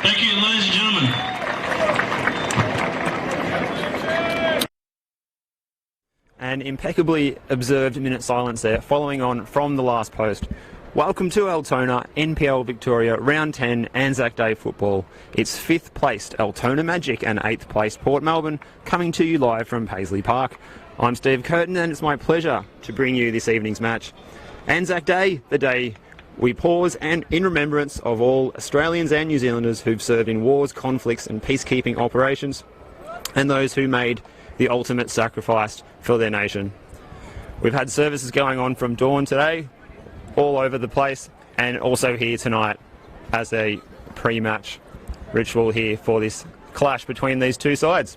Thank you, ladies and gentlemen. An impeccably observed minute silence there, following on from the last post. Welcome to Altona, NPL Victoria, Round 10, Anzac Day football. It's 5th placed Altona Magic and 8th placed Port Melbourne, coming to you live from Paisley Park. I'm Steve Curtin and it's my pleasure to bring you this evening's match. Anzac Day, the day we pause and in remembrance of all Australians and New Zealanders who've served in wars, conflicts and peacekeeping operations, and those who made the ultimate sacrifice for their nation. We've had services going on from dawn today, all over the place, and also here tonight as a pre-match ritual here for this clash between these two sides.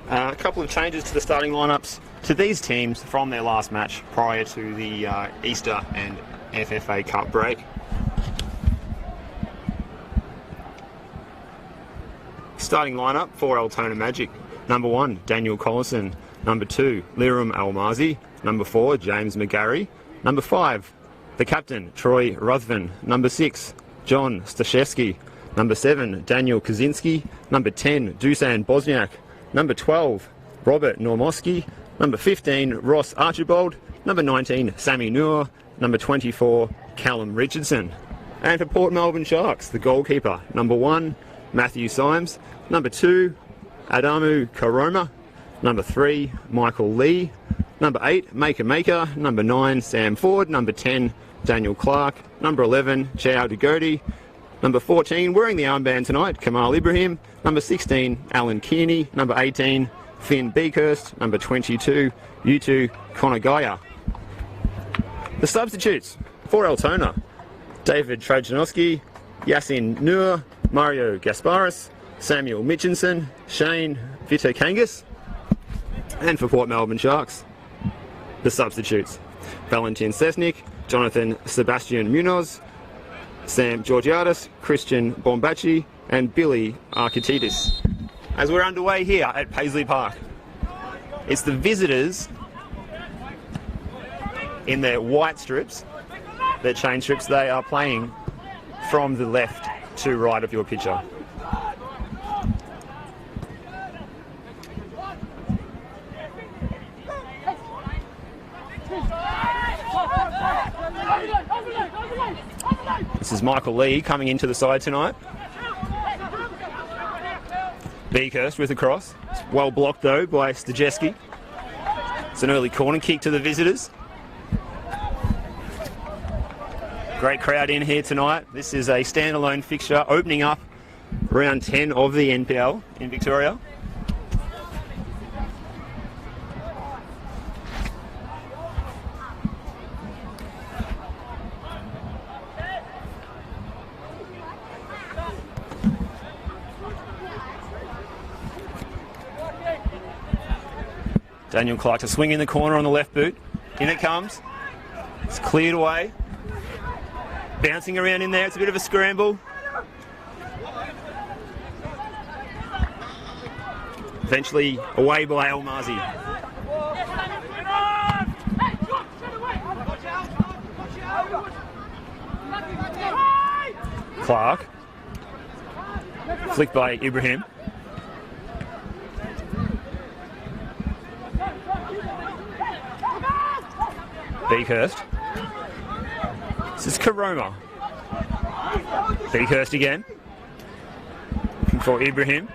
A couple of changes to the starting lineups to these teams from their last match prior to the Easter and FFA Cup break. Starting lineup for Altona Magic: number 1, Daniel Collison; number 2, Liram Almazi; number 4, James McGarry; number 5, the captain, Troy Ruthven; number 6, John Staszewski; number 7, Daniel Kaczynski; number 10, Dusan Bosniak; number 12, Robert Normoski; number 15, Ross Archibald; number 19, Sammy Noor; number 24, Callum Richardson. And for Port Melbourne Sharks, the goalkeeper: number 1, Matthew Symes; number 2, Adamu Karoma; number 3, Michael Lee; number 8, Maker; number 9, Sam Ford; number 10, Daniel Clark; number 11, Chao Dugodi; number 14, wearing the armband tonight, Kamal Ibrahim; number 16, Alan Kearney; number 18, Finn Beakhurst; number 22, Yutu Konagaya. The substitutes for Altona: David Trajanowski, Yasin Noor, Mario Gasparis, Samuel Mitchinson, Shane Vitokangas. And for Port Melbourne Sharks, the substitutes: Valentin Sesnik, Jonathan Sebastian Munoz, Sam Georgiadis, Christian Bombachi and Billy Arkitidis. As we're underway here at Paisley Park, it's the visitors in their white strips, their chain strips. They are playing from the left to right of your picture. This is Michael Lee coming into the side tonight. Beakhurst with a cross. It's well blocked though by Staszewski. It's an early corner kick to the visitors. Great crowd in here tonight. This is a standalone fixture opening up round 10 of the NPL in Victoria. Daniel Clark to swing in the corner on the left boot. In it comes. It's cleared away. Bouncing around in there. It's a bit of a scramble. Eventually away by Almazi. Clark. Flicked by Ibrahim. Beakhurst. This is Karoma. Beakhurst again. Looking for Ibrahim.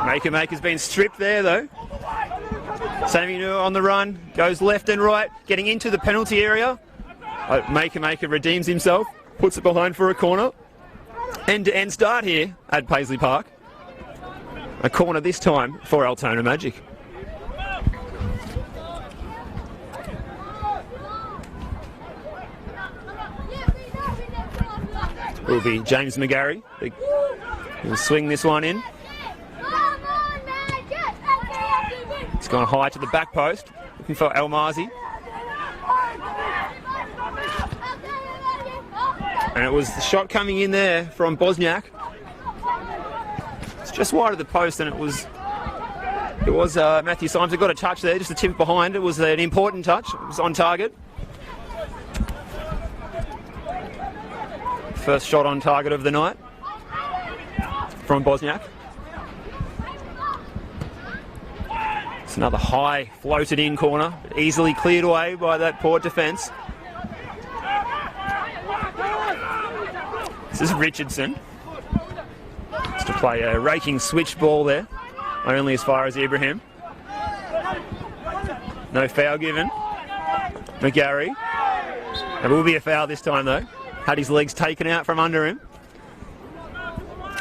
Maker's been stripped there though. Sammy Noor on the run, goes left and right, getting into the penalty area. Maker redeems himself, puts it behind for a corner. End-to-end start here at Paisley Park. A corner this time for Altona Magic. It will be James McGarry. He'll swing this one in. It's gone high to the back post, looking for Almazi. And it was the shot coming in there from Bosniak. It's just wide of the post, and it was Matthew Symes who got a touch there, just a tip behind. It was an important touch. It was on target. First shot on target of the night from Bosniak. It's another high floated in corner, easily cleared away by that Port defence. This is Richardson. Just to play a raking switch ball there, only as far as Ibrahim. No foul given. McGarry. There will be a foul this time though. Had his legs taken out from under him.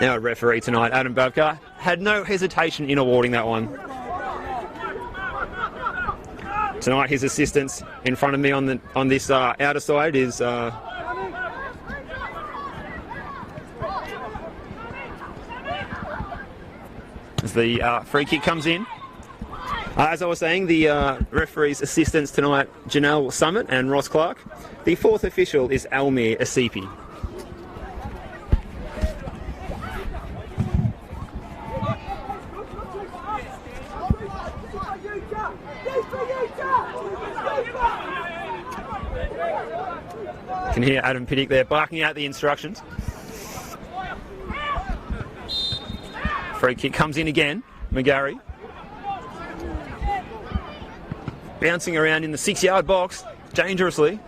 Our referee tonight, Adam Babka, had no hesitation in awarding that one. Tonight, his assistants in front of me on this outer side is as the free kick comes in. As I was saying, the referee's assistants tonight, Janelle Summit and Ross Clark. The fourth official is Almir Asipi. You can hear Adam Piddick there barking out the instructions. Free kick comes in again. McGarry. Bouncing around in the 6-yard box, dangerously.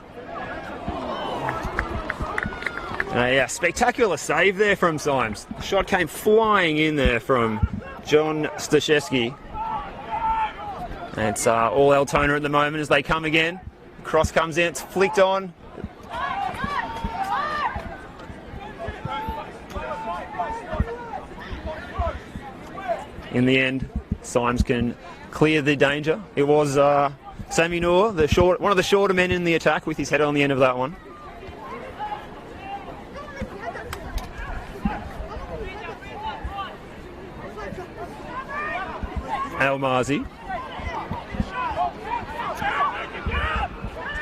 A spectacular save there from Symes. The shot came flying in there from John Staszewski. And it's all Altona at the moment as they come again. Cross comes in, it's flicked on. In the end, Symes can clear the danger. It was Sammy Noor, one of the shorter men in the attack, with his head on the end of that one. Almazi.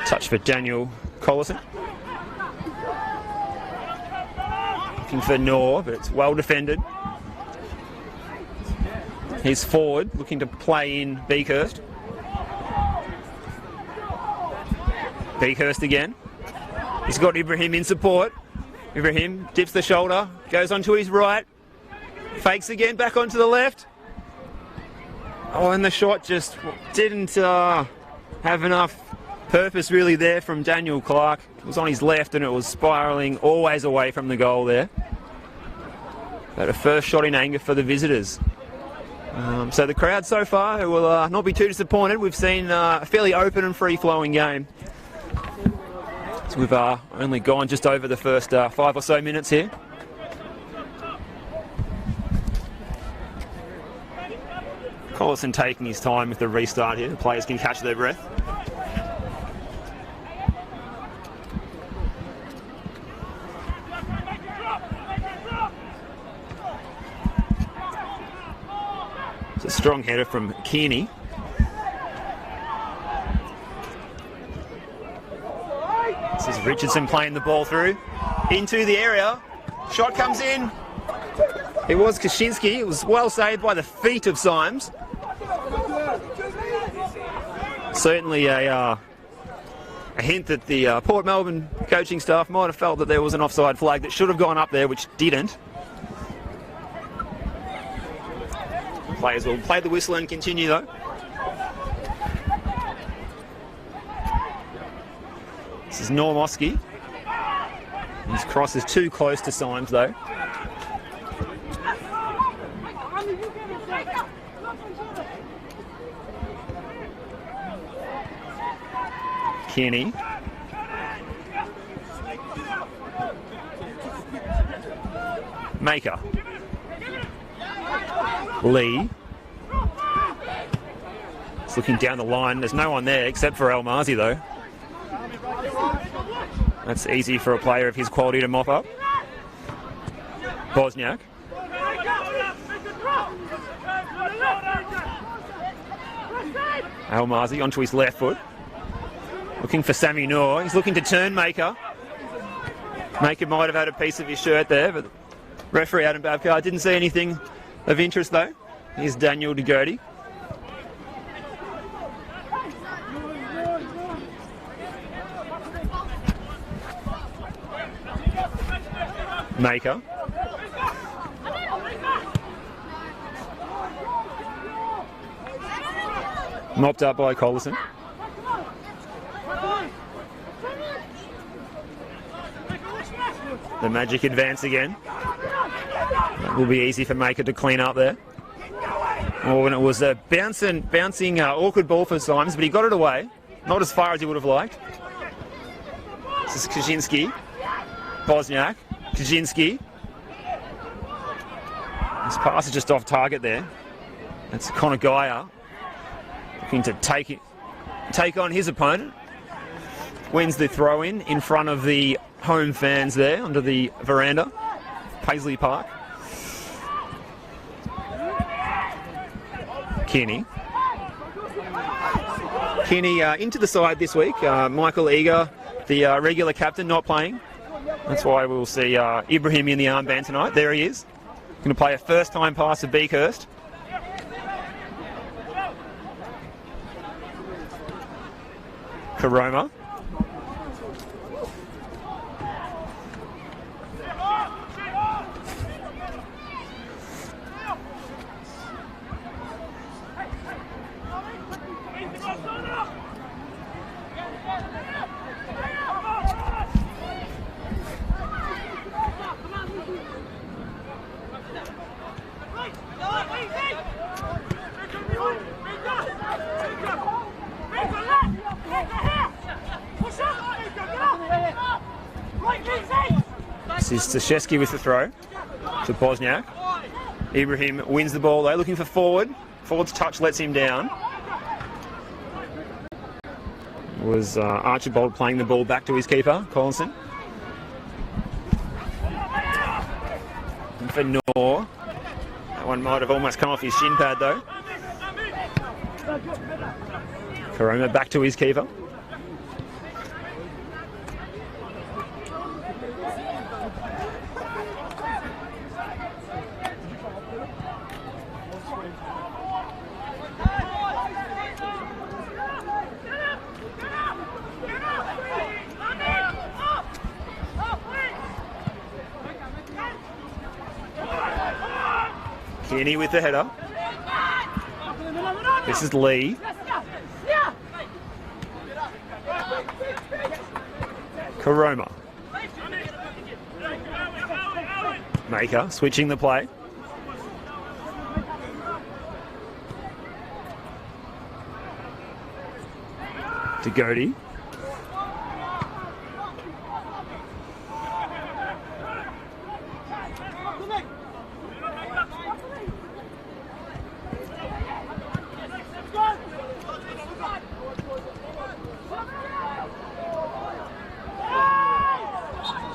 Touch for Daniel Collison. Looking for Noor, but it's well defended. He's forward, looking to play in Beakhurst. Beakhurst again. He's got Ibrahim in support. Ibrahim dips the shoulder, goes onto his right, fakes again, back onto the left. Oh, and the shot just didn't have enough purpose really there from Daniel Clark. It was on his left and it was spiralling always away from the goal there. But a first shot in anger for the visitors. So the crowd so far will not be too disappointed. We've seen a fairly open and free-flowing game. So we've only gone just over the first 5 or so minutes here. Collison taking his time with the restart here. The players can catch their breath. Strong header from Kearney. This is Richardson playing the ball through into the area. Shot comes in. It was Kaczynski. It was well saved by the feet of Symes. Certainly a hint that the Port Melbourne coaching staff might have felt that there was an offside flag that should have gone up there, which didn't. Players will play the whistle and continue though. This is Normoski. His cross is too close to Symes though. Kearney. Maker. Lee. It's looking down the line. There's no one there except for Almarzi though. That's easy for a player of his quality to mop up. Bosniak. Almarzi onto his left foot. Looking for Sammy Noor. He's looking to turn Maker. Maker might have had a piece of his shirt there, but referee Adam Babcock didn't see anything of interest though. Here's Daniel DeGerty. Maker. Mopped up by Collison. The Magic advance again. That will be easy for Maker to clean up there. Oh, and it was a bouncing awkward ball for Symes, but he got it away. Not as far as he would have liked. This is Kaczynski. Bosniak. Kaczynski. His pass is just off target there. That's Connor Geyer looking to take on his opponent. Wins the throw in front of the home fans there under the veranda, Paisley Park. Kearney. Kearney into the side this week. Michael Eager, the regular captain, not playing. That's why we'll see Ibrahim in the armband tonight. There he is. Going to play a first-time pass to Beakhurst. Karoma. This is Staszewski with the throw to Bosniak. Ibrahim wins the ball though, looking for forward. Forward's touch lets him down. It was Archibald playing the ball back to his keeper, Collinson. And for Noor. That one might have almost come off his shin pad though. Karoma back to his keeper. Kearney with the header. This is Lee. Karoma. Maker switching the play. To Godey.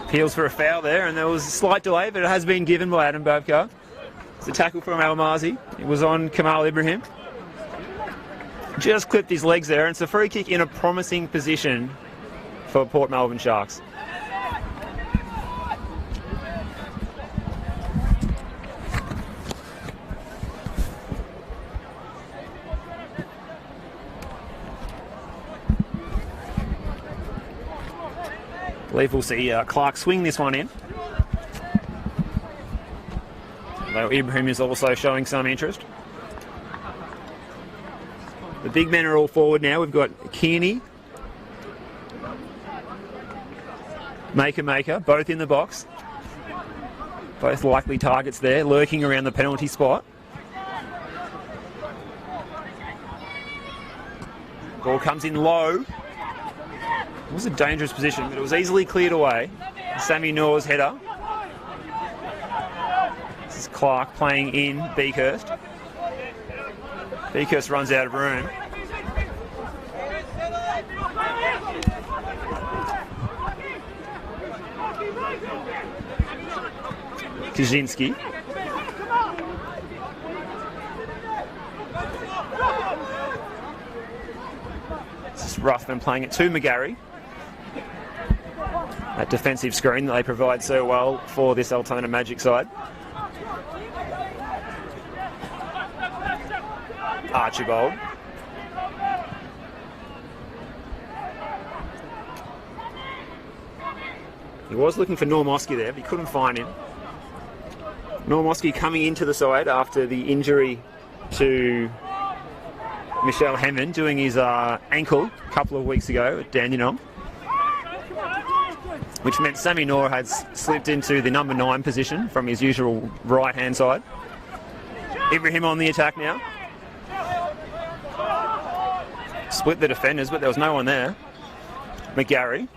Appeals for a foul there, and there was a slight delay, but it has been given by Adam Babcock. It's a tackle from Almarzi. It was on Kamal Ibrahim. Just clipped his legs there, and it's a free kick in a promising position for Port Melbourne Sharks. I believe we'll see Clark swing this one in. Although Ibrahim is also showing some interest. The big men are all forward now. We've got Kearney, Maker, both in the box. Both likely targets there, lurking around the penalty spot. Ball comes in low. It was a dangerous position, but it was easily cleared away. Sammy Noor's header. This is Clark playing in Beakhurst. Beakhurst runs out of room. Kaczynski. This is Ruthven playing it to McGarry. That defensive screen that they provide so well for this Altona Magic side. Archibald. He was looking for Normoski there, but he couldn't find him. Normoski coming into the side after the injury to Michelle Hammond, doing his ankle a couple of weeks ago at Dandenong, which meant Sammy Noor had slipped into the number 9 position from his usual right-hand side. Ibrahim on the attack now. Split the defenders, but there was no one there. McGarry.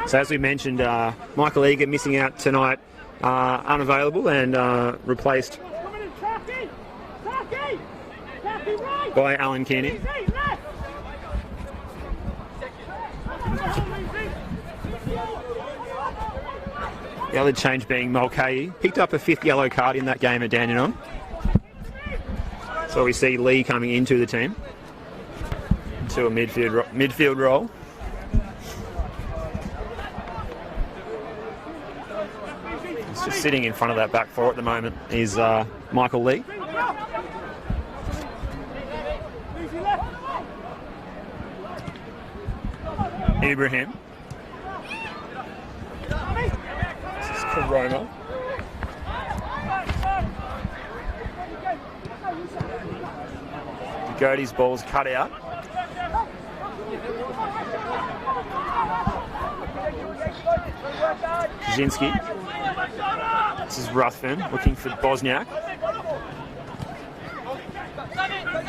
So as we mentioned, Michael Eager missing out tonight, unavailable, and replaced by Alan Kearney. The other change being Mulcahy. Picked up a 5th yellow card in that game at Dandenong. So we see Lee coming into the team, into a midfield role. He's just sitting in front of that back four at the moment is Michael Lee. Ibrahim. This is Corona. Goaty's ball's cut out. Kaczynski. This is Ruthven looking for Bosniak.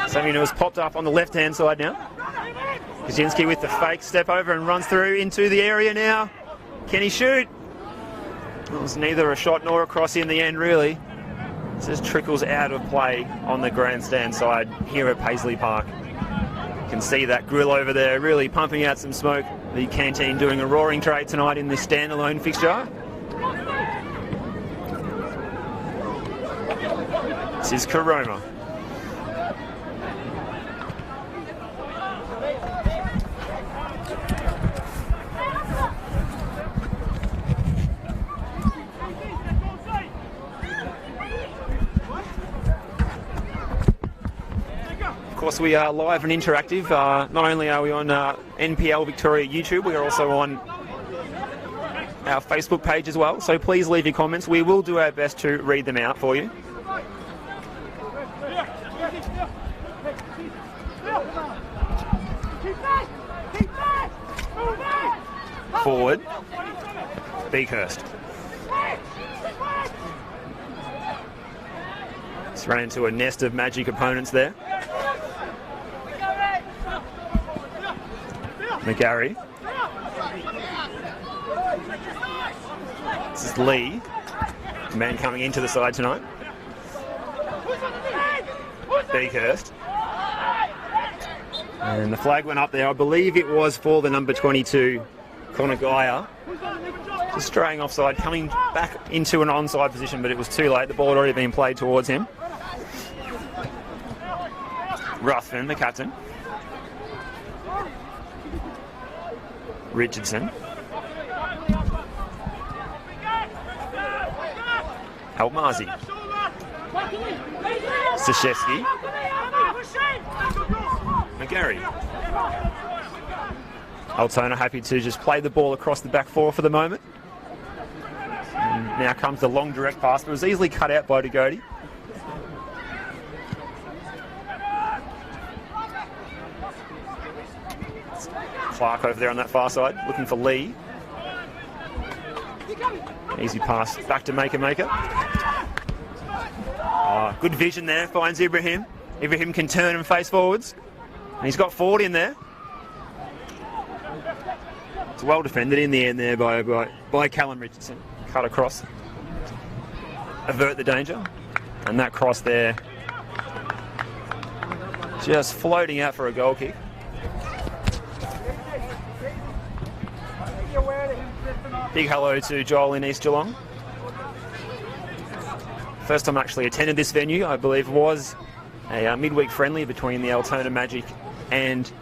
Sammy Noor's popped up on the left-hand side now. Kaczynski with the fake step over and runs through into the area now. Can he shoot? It was neither a shot nor a cross in the end, really. It just trickles out of play on the grandstand side here at Paisley Park. You can see that grill over there really pumping out some smoke. The canteen doing a roaring trade tonight in this standalone fixture. This is Corona. Of course, we are live and interactive. Not only are we on NPL Victoria YouTube, we are also on our Facebook page as well. So please leave your comments. We will do our best to read them out for you. Forward, Beakhurst. Just ran into a nest of Magic opponents there. McGarry. This is Lee, the man coming into the side tonight. Beakhurst. And the flag went up there. I believe it was for the number 22, Connor Geyer. Just straying offside, coming back into an onside position, but it was too late. The ball had already been played towards him. Ruthven, the captain. Richardson. Almazi. Staszewski. McGarry. Altona happy to just play the ball across the back four for the moment. And now comes the long direct pass, but it was easily cut out by Degodi. Clark over there on that far side, looking for Lee. Easy pass back to Maker. Oh, good vision there, finds Ibrahim. Ibrahim can turn and face forwards. And he's got 40 in there. It's well defended in the end there by Callum Richardson. Cut across. Avert the danger. And that cross there just floating out for a goal kick. Big hello to Joel in East Geelong. First time I actually attended this venue, I believe, was a midweek friendly between the Altona Magic and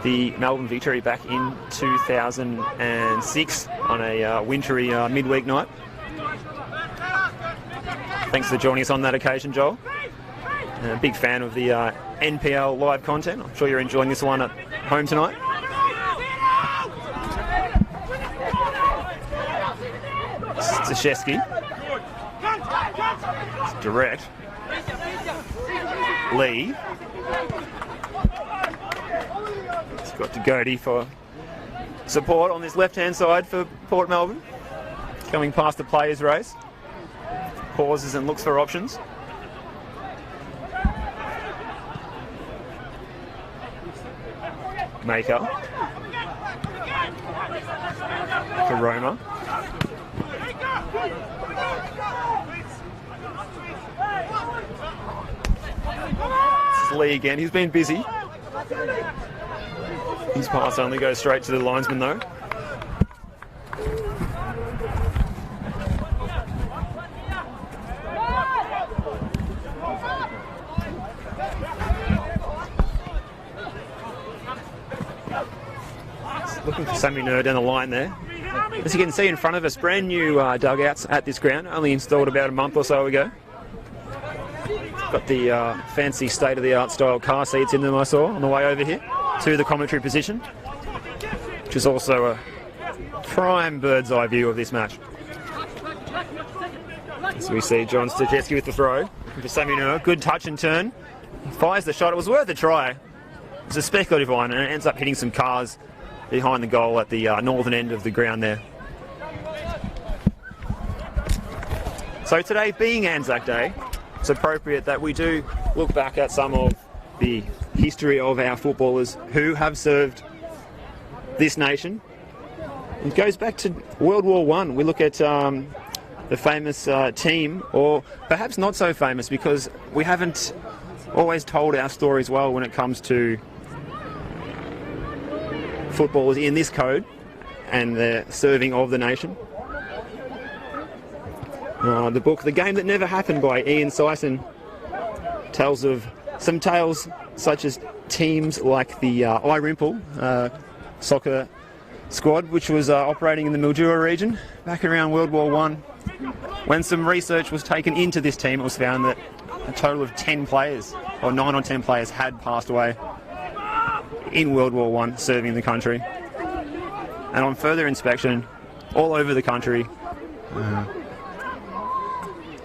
the Melbourne Victory back in 2006 on a wintry midweek night. Thanks for joining us on that occasion, Joel. A big fan of the NPL live content. I'm sure you're enjoying this one at home tonight. Staszewski. It's direct. Lee. It's got to Godey for support on this left-hand side for Port Melbourne. Coming past the players' race. Pauses and looks for options. Maker. For Roma. It's Lee again, he's been busy. His pass only goes straight to the linesman though. Looking for Sammy Nur down the line there. As you can see in front of us, brand new dugouts at this ground, only installed about a month or so ago. Got the fancy state-of-the-art style car seats in them I saw on the way over here to the commentary position, which is also a prime bird's eye view of this match. So we see John Staszewski with the throw. Looking for Sammy Nur, good touch and turn. He fires the shot, it was worth a try. It's a speculative one and it ends up hitting some cars behind the goal at the northern end of the ground there. So today being Anzac Day, it's appropriate that we do look back at some of the history of our footballers who have served this nation. It goes back to World War I. We look at the famous team, or perhaps not so famous, because we haven't always told our stories well when it comes to footballers in this code and the serving of the nation. The book, The Game That Never Happened by Ian Sison, tells of some tales such as teams like the Irimple soccer squad, which was operating in the Mildura region back around World War I. When some research was taken into this team, it was found that a total of 10 players, or 9 or 10 players, had passed away in World War I serving the country. And on further inspection, all over the country,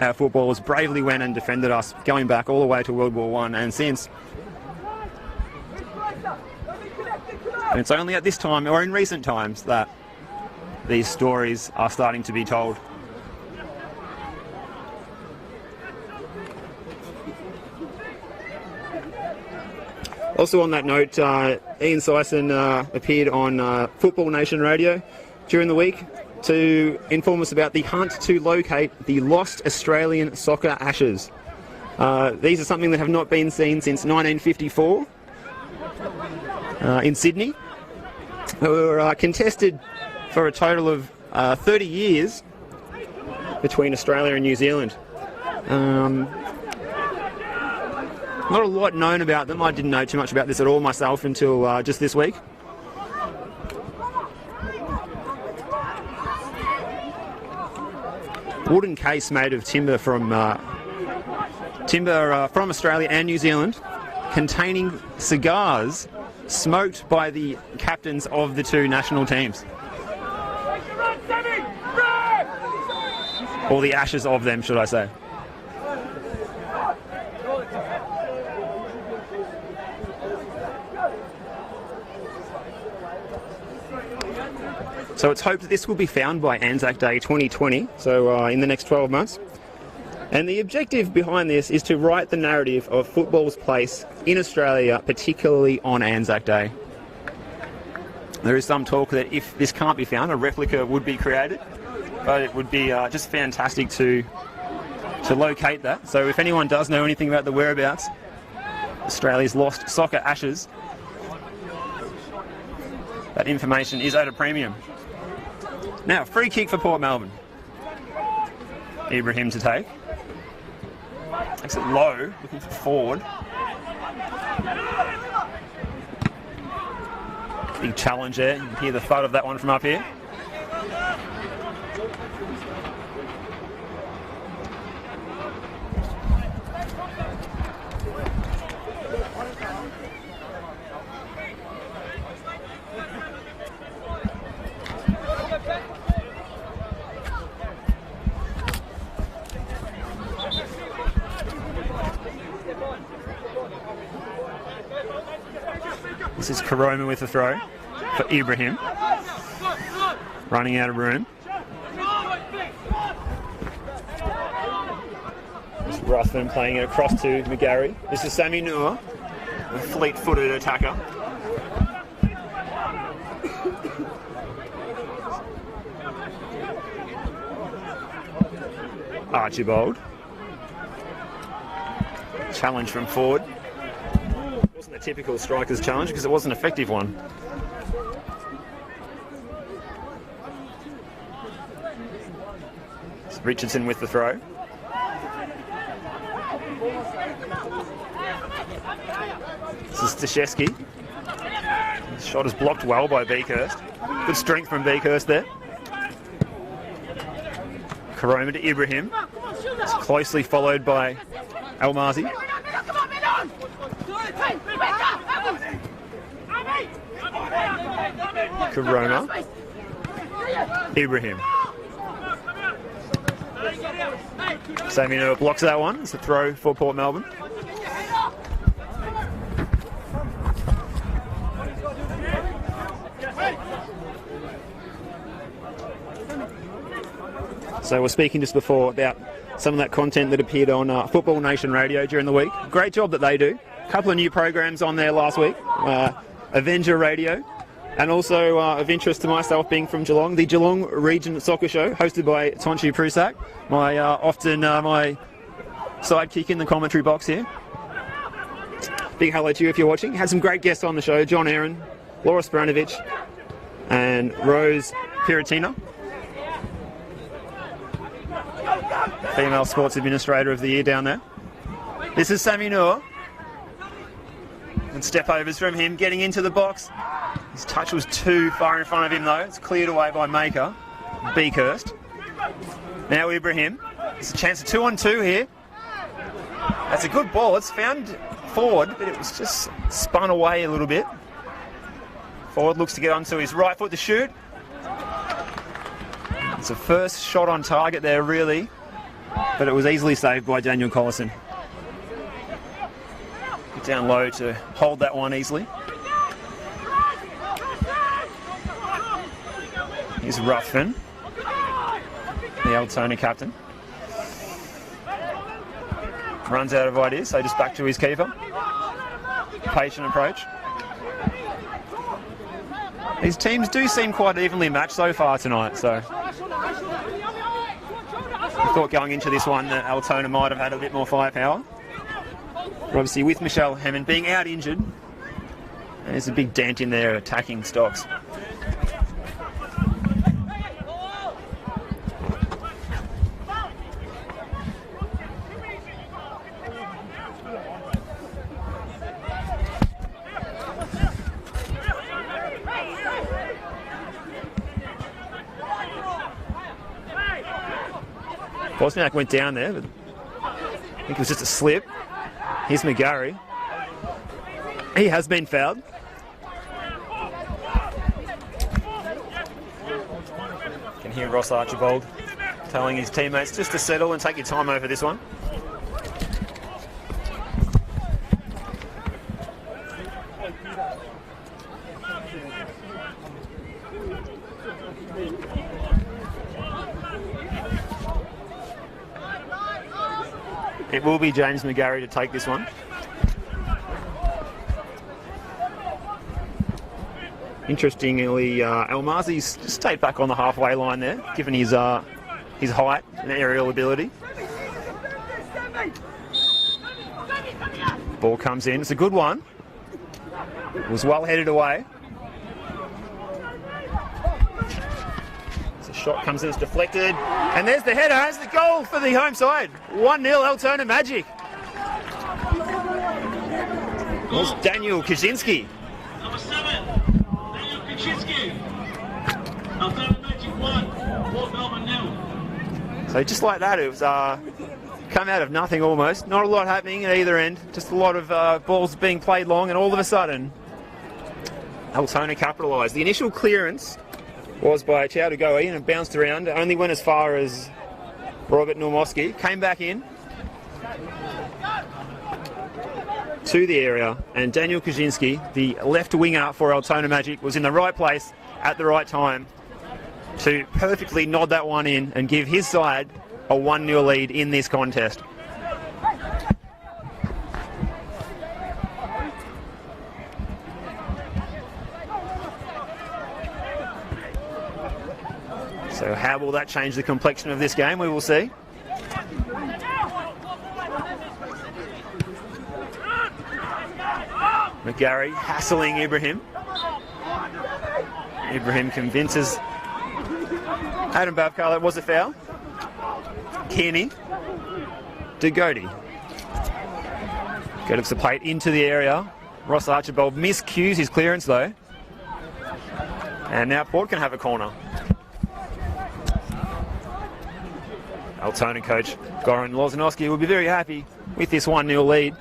our footballers bravely went and defended us, going back all the way to World War I and since. And it's only at this time, or in recent times, that these stories are starting to be told. Also on that note, Ian Sison appeared on Football Nation Radio during the week to inform us about the hunt to locate the lost Australian soccer ashes. These are something that have not been seen since 1954 in Sydney. They were contested for a total of 30 years between Australia and New Zealand. Not a lot known about them. I didn't know too much about this at all myself until just this week. Wooden case made of timber from Australia and New Zealand, containing cigars smoked by the captains of the two national teams. Or the ashes of them, should I say. So it's hoped that this will be found by Anzac Day 2020, so in the next 12 months. And the objective behind this is to write the narrative of football's place in Australia, particularly on Anzac Day. There is some talk that if this can't be found, a replica would be created, but it would be just fantastic to locate that. So if anyone does know anything about the whereabouts, Australia's lost soccer ashes, that information is at a premium. Now, free kick for Port Melbourne. Ibrahim to take. Takes it low, looking for forward. Big challenge there. You can hear the thud of that one from up here. This is Karoma with the throw for Ibrahim. Running out of room. It's Ruthven playing it across to McGarry. This is Sammy Noor, a fleet-footed attacker. Archibald. Challenge from forward. Wasn't a typical striker's challenge because it was an effective one. It's Richardson with the throw. This is Staszewski. The shot is blocked well by Beekhurst. Good strength from Beekhurst there. Karoma to Ibrahim. It's closely followed by Almazi. Karoma. Ibrahim. Sammy Noor blocks that one. It's a throw for Port Melbourne. So we're speaking just before about some of that content that appeared on Football Nation Radio during the week. Great job that they do. A couple of new programs on there last week. Avenger Radio, and also of interest to myself being from Geelong, the Geelong Region Soccer Show, hosted by Tonchi Prusak, my my sidekick in the commentary box here. Big hello to you if you're watching. Had some great guests on the show: John Aaron, Laura Spranovic, and Rose Piratina, female sports administrator of the year down there. This is Sammy Noor. And step overs from him, getting into the box. His touch was too far in front of him though. It's cleared away by Maker, Beekhurst. Now Ibrahim. It's a chance of 2-on-2 here. That's a good ball. It's found forward, but it was just spun away a little bit. Forward looks to get onto his right foot to shoot. It's a first shot on target there, really, but it was easily saved by Daniel Collison. Down low to hold that one easily. Here's Ruthven, the Altona captain. Runs out of ideas, so just back to his keeper. Patient approach. These teams do seem quite evenly matched so far tonight, so I thought going into this one that Altona might have had a bit more firepower. Obviously, with Michelle Hammond being out injured, there's a big dent in their attacking stocks. Bosniak went down there, but I think it was just a slip. Here's McGarry. He has been fouled. You can hear Ross Archibald telling his teammates just to settle and take your time over this one. It will be James McGarry to take this one. Interestingly, Almazi's stayed back on the halfway line there, given his height and aerial ability. Ball comes in. It's a good one. It was well headed away. Shot comes in, it's deflected, and there's the header, has the goal for the home side. 1-0 Altona Magic. There's Daniel Kaczynski. Number 7, Daniel Kaczynski. Altona Magic 1, Port Melbourne 0. So just like that, it was come out of nothing almost. Not a lot happening at either end. Just a lot of balls being played long, and all of a sudden, Altona capitalised. The initial clearance was by Chow to go in and bounced around. Only went as far as Robert Normoski. Came back in to the area, and Daniel Kaczynski, the left winger for Altona Magic, was in the right place at the right time to perfectly nod that one in and give his side a 1-0 lead in this contest. So how will that change the complexion of this game? We will see. McGarry hassling Ibrahim. Ibrahim convinces Adam Babkar that was a foul. Kearney. Dugodi. Gets the plate into the area. Ross Archibald miscues his clearance though. And now Port can have a corner. Altona coach Goran Lozanowski will be very happy with this 1-0 lead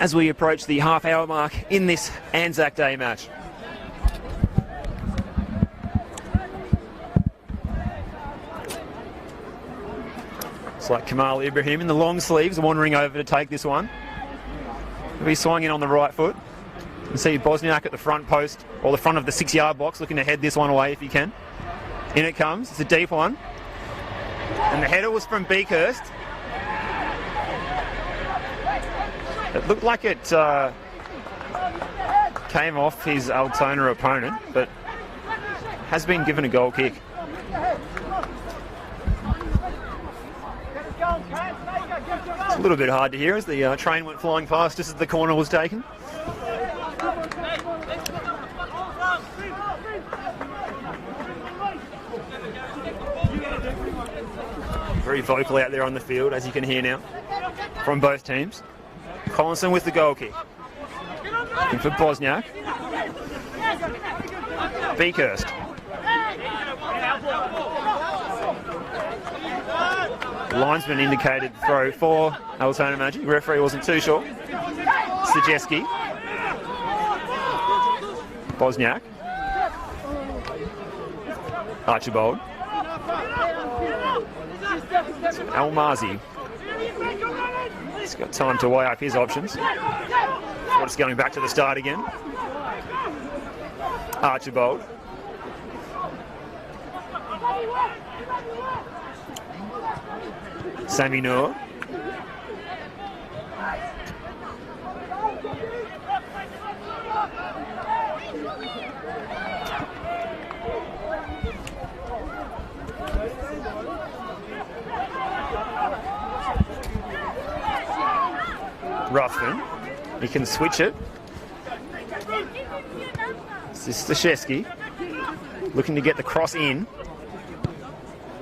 as we approach the half-hour mark in this Anzac Day match. It's like Kamal Ibrahim in the long sleeves wandering over to take this one. He'll be swung in on the right foot. You can see Bosniak at the front post, or the front of the 6-yard box, looking to head this one away if he can. In it comes. It's a deep one. And the header was from Beakhurst. It looked like it came off his Altona opponent, but has been given a goal kick. It's a little bit hard to hear as the train went flying past just as the corner was taken. Very vocal out there on the field, as you can hear now, from both teams. Collinson with the goal kick. Looking for Bosniak. Beakhurst. Linesman indicated throw for Altona Magic. Referee wasn't too sure. Sajeski. Bosniak. Archibald. Almazi. He's got time to weigh up his options. It's going back to the start again. Archibald. Sammy Noor. Ruthven. He can switch it. This is Staszewski looking to get the cross in.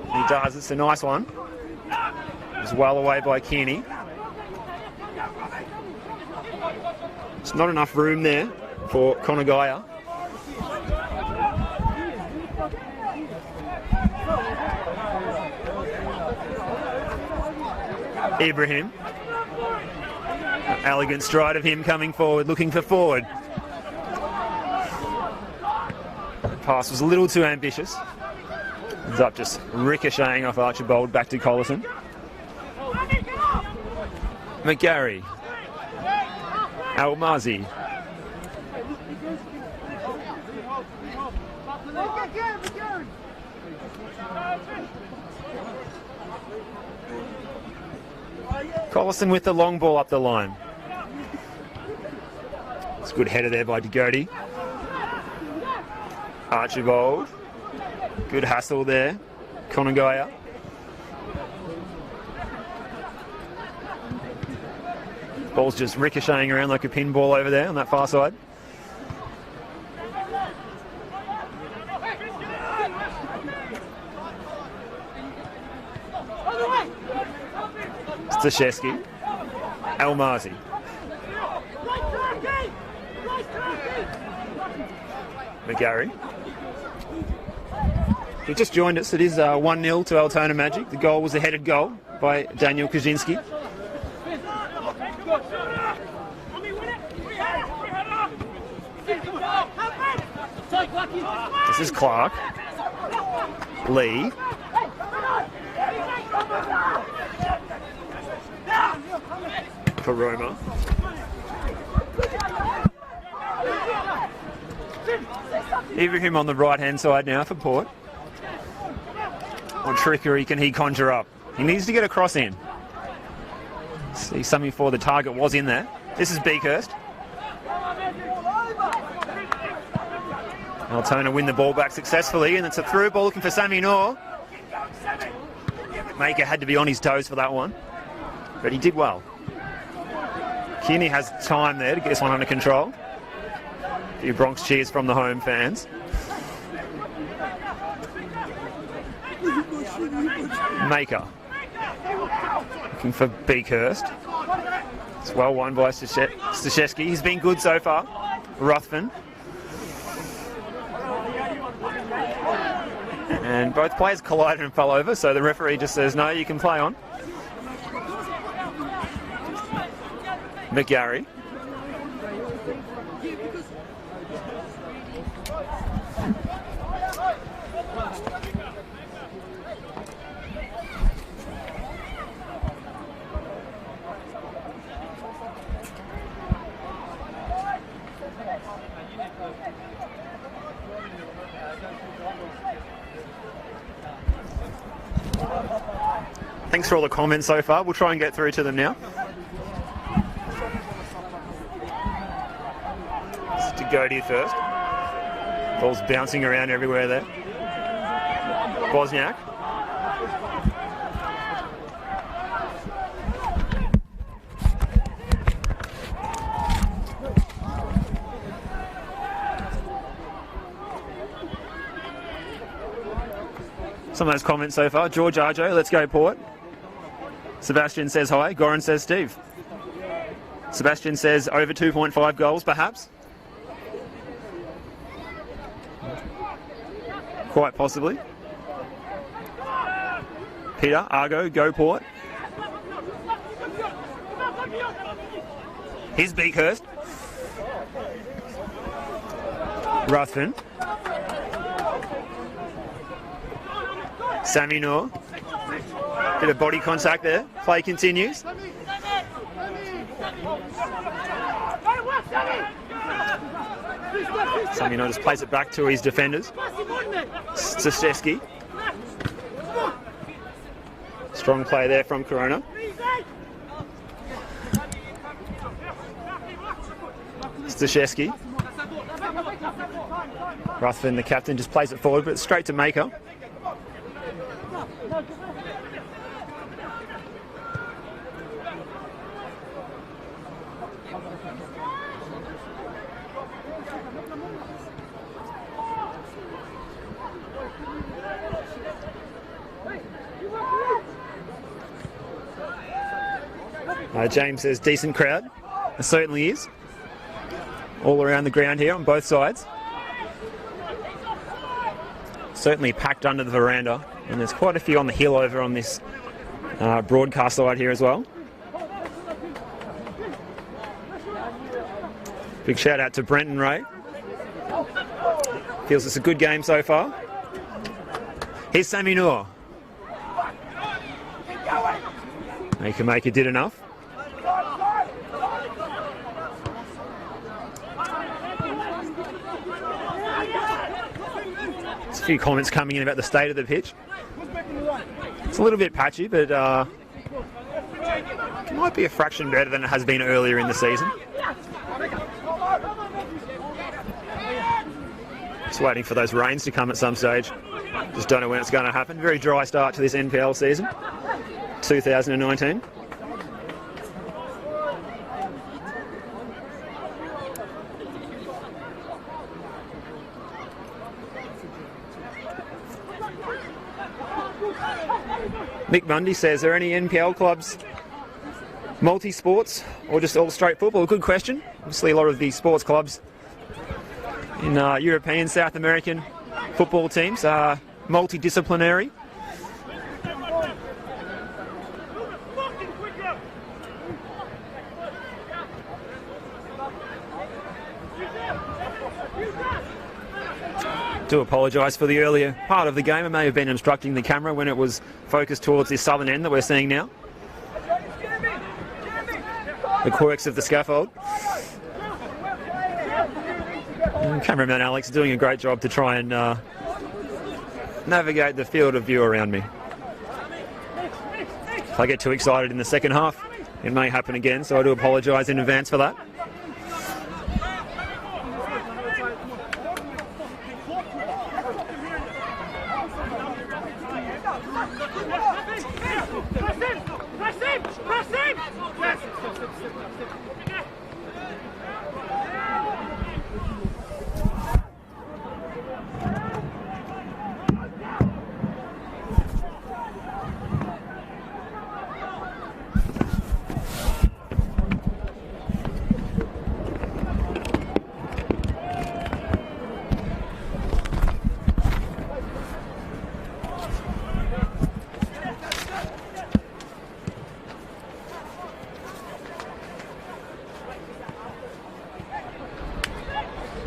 He does. It's a nice one. It's well away by Kearney. It's not enough room there for Konagaya. Ibrahim. Elegant stride of him coming forward, looking for forward. The pass was a little too ambitious. Ends up just ricocheting off Archibald back to Collison. McGarry. Almazi. Collison with the long ball up the line. It's a good header there by DeGoty. Archibald. Good hassle there. Konagaya. Ball's just ricocheting around like a pinball over there on that far side. Staszewski. Almazi. McGarry. He just joined us. It is 1-0 to Altona Magic. The goal was a headed goal by Daniel Kaczynski. This is Clark. Lee. Karoma. Ibrahim on the right-hand side now for Port. What trickery can he conjure up? He needs to get a cross in. See something for the target was in there. This is Beakhurst. Altona win the ball back successfully, and it's a through ball looking for Sammy Noor. Maker had to be on his toes for that one, but he did well. Kearney has time there to get this one under control. A few Bronx cheers from the home fans. Maker. Looking for Beakhurst. It's well won by Staszewski. He's been good so far. Ruthven. And both players collided and fell over, so the referee just says, no, you can play on. McGarry. Thanks for all the comments so far. We'll try and get through to them now. This is DeGoty first. Ball's bouncing around everywhere there. Bosniak. Some of those comments so far. George Arjo, let's go Port. Sebastian says hi. Goran says Steve. Sebastian says over 2.5 goals perhaps. Quite possibly. Peter, Argo, go Port. Here's Beakhurst. Ruthven. Sammy Noor. Bit of body contact there. Play continues. Sammy Noor just plays it back to his defenders. Staszewski. Strong play there from Corona. Staszewski. Ruthven, the captain, just plays it forward, but straight to Maker. James says decent crowd. It certainly is. All around the ground here on both sides. Certainly packed under the veranda. And there's quite a few on the hill over on this broadcast side here as well. Big shout out to Brenton Ray. Feels it's a good game so far. Here's Sammy Noor. Maker did enough. There's a few comments coming in about the state of the pitch. It's a little bit patchy, but it might be a fraction better than it has been earlier in the season. Just waiting for those rains to come at some stage. Just don't know when it's going to happen. Very dry start to this NPL season, 2019. Mick Mundy says, are any NPL clubs multi-sports or just all straight football? Good question. Obviously a lot of the sports clubs in European, South American football teams are multidisciplinary. Do apologise for the earlier part of the game. I may have been obstructing the camera when it was focused towards this southern end that we're seeing now. The quirks of the scaffold. And cameraman Alex is doing a great job to try and navigate the field of view around me. If I get too excited in the second half, it may happen again, so I do apologise in advance for that.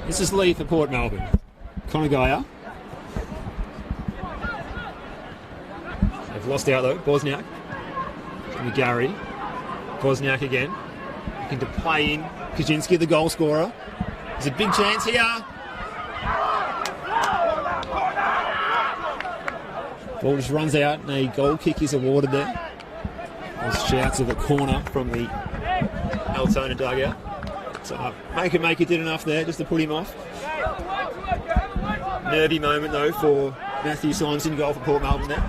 This is Lee for Port Melbourne. Konagaya. They've lost out though. Bosniak. Gary. Bosniak again. Looking to play in. Kaczynski, the goal scorer. There's a big chance here. Ball just runs out and a goal kick is awarded there. There's shouts of a corner from the Altona dugout. So Maker did enough there just to put him off. Nervy moment though for Matthew Symes in goal for Port Melbourne there.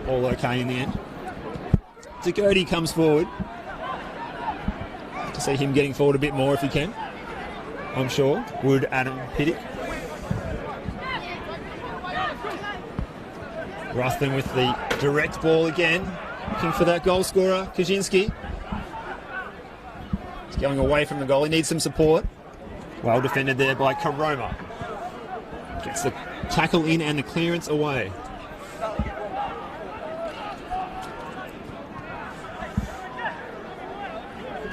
All okay in the end. Zagodi comes forward. To see him getting forward a bit more if he can. I'm sure. Would Adam Piddick. Ruthven with the direct ball again. Looking for that goal scorer, Kaczynski. Going away from the goal, he needs some support. Well defended there by Karoma. Gets the tackle in and the clearance away.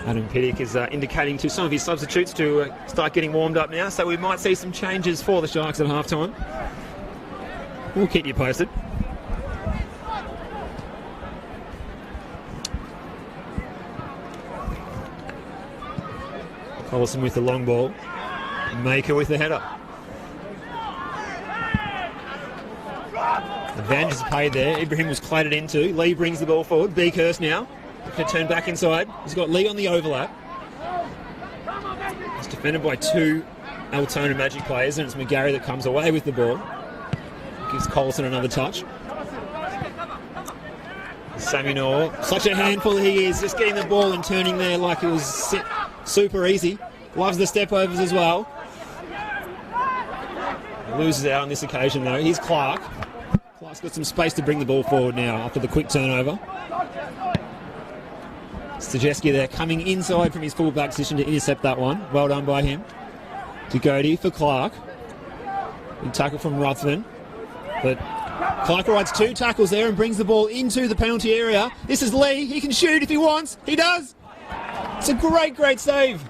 Adam Piddick is indicating to some of his substitutes to start getting warmed up now, so we might see some changes for the Sharks at half-time. We'll keep you posted. Collison with the long ball. Maker with the header. Advantage is paid there. Ibrahim was clattered into. Lee brings the ball forward. Beekhurst now. Can turn back inside. He's got Lee on the overlap. It's defended by two Altona Magic players, and it's McGarry that comes away with the ball. Gives Collison another touch. Sammy Noor, such a handful he is, just getting the ball and turning there like it was super easy. Loves the step overs as well. Loses out on this occasion though. Here's Clark. Clark's got some space to bring the ball forward now after the quick turnover. Stajeski there coming inside from his fullback position to intercept that one. Well done by him. Dugodi for Clark. Big tackle from Ruthven. But Clark rides 2 tackles there and brings the ball into the penalty area. This is Lee. He can shoot if he wants. He does. It's a great, great save.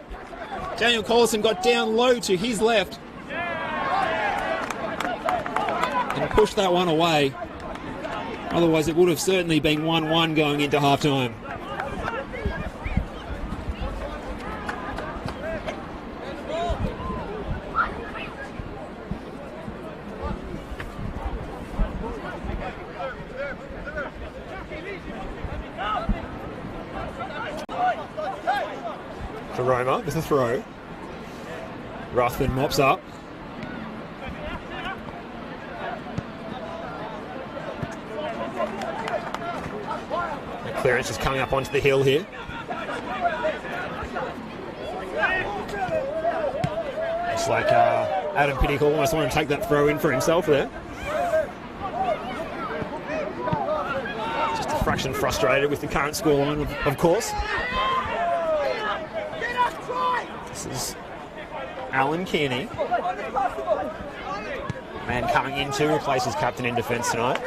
Daniel Collison got down low to his left and pushed that one away. Otherwise, it would have certainly been 1-1 going into half-time. Roma with a throw. Ruthven mops up. The clearance is coming up onto the hill here. It's like Adam Piddick almost wanted to take that throw in for himself there. Just a fraction frustrated with the current scoreline, of course. This is Alan Kearney. Man coming in to replace his captain in defence tonight.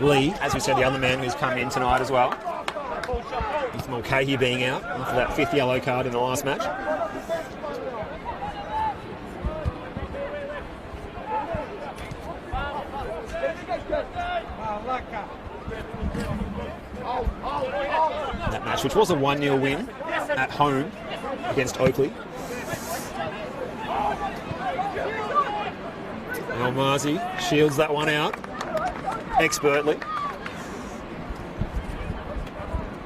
Lee, as we said, the other man who's come in tonight as well. With Mulcahy being out after that 5th yellow card in the last match. That match, which was a 1-0 win at home against Oakley. Almazi shields that one out expertly.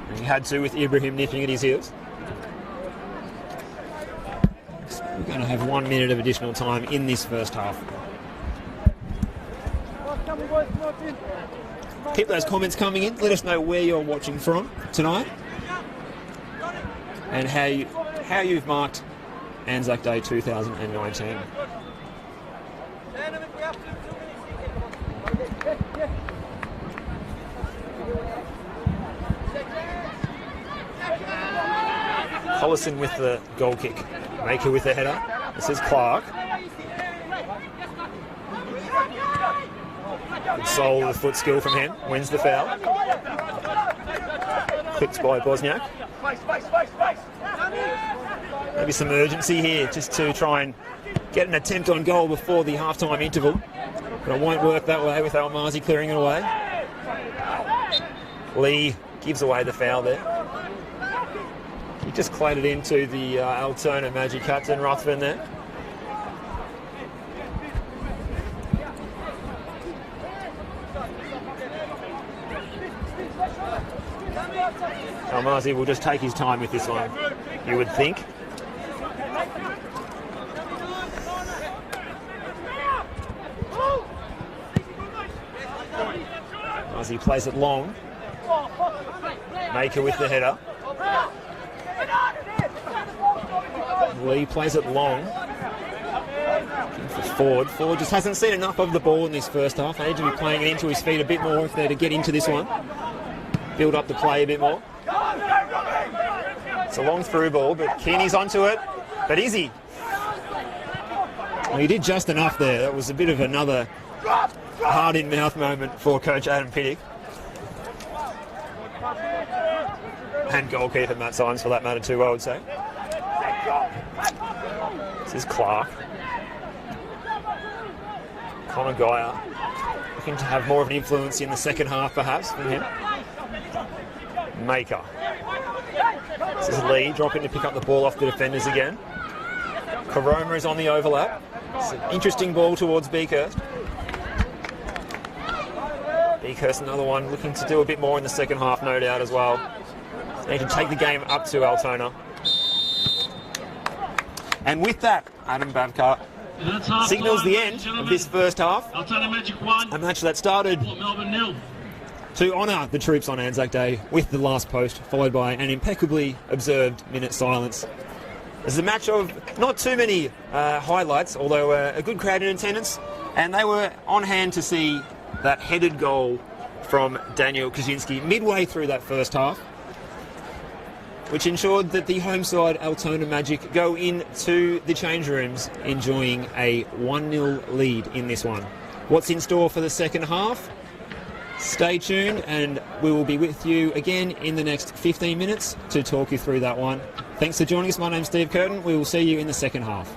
And he had to with Ibrahim nipping at his heels. So we're going to have 1 minute of additional time in this first half. Keep those comments coming in. Let us know where you're watching from tonight and how you've marked Anzac Day 2019. Collison with the goal kick. Maker with the header. This is Clark. Good soul of the foot skill from him. Wins the foul. Clipped by Bosniak. Maybe some urgency here just to try and get an attempt on goal before the half-time interval. But it won't work that way with Almazi clearing it away. Lee gives away the foul there. He just clattered into the Altona Magic captain, Ruthven there. Almazi will just take his time with this one, you would think. Almazi plays it long. Maker with the header. Lee plays it long. For Ford. Ford just hasn't seen enough of the ball in this first half. They need to be playing it into his feet a bit more if they're to get into this one. Build up the play a bit more. It's a long through ball, but Kearney's onto it. But is he? Well, he did just enough there. That was a bit of another hard-in-mouth moment for Coach Adam Piddick. And goalkeeper Matt Symes for that matter too, I would say. This is Clark. Connor Geyer looking to have more of an influence in the second half perhaps from him. Maker. This is Lee dropping to pick up the ball off the defenders again. Karoma is on the overlap. It's an interesting ball towards Beakhurst. Beakhurst, another one looking to do a bit more in the second half, no doubt as well. They can take the game up to Altona. And with that, Adam Babcock And that's half signals time, the ladies and end of gentlemen. this first half. Altona Magic 1, A match that started Port Melbourne 0. to honour the troops on Anzac Day with the last post, followed by an impeccably observed minute silence. This is a match of not too many highlights, although a good crowd in attendance, and they were on hand to see that headed goal from Daniel Kaczynski midway through that first half, which ensured that the home side Altona Magic go into the change rooms enjoying a 1-0 lead in this one. What's in store for the second half? Stay tuned and we will be with you again in the next 15 minutes to talk you through that one. Thanks for joining us. My name's Steve Curtin. We will see you in the second half.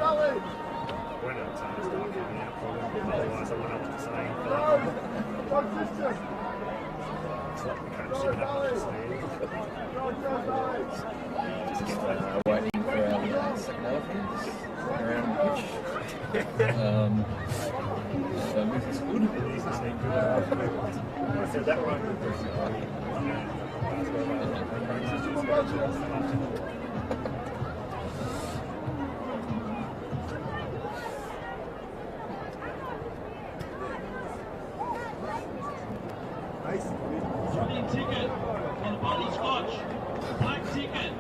Otherwise, I wouldn't know what to say. Waiting for our second elephants around the pitch. So music's good. I said that right. Green ticket on bottle scotch. Black ticket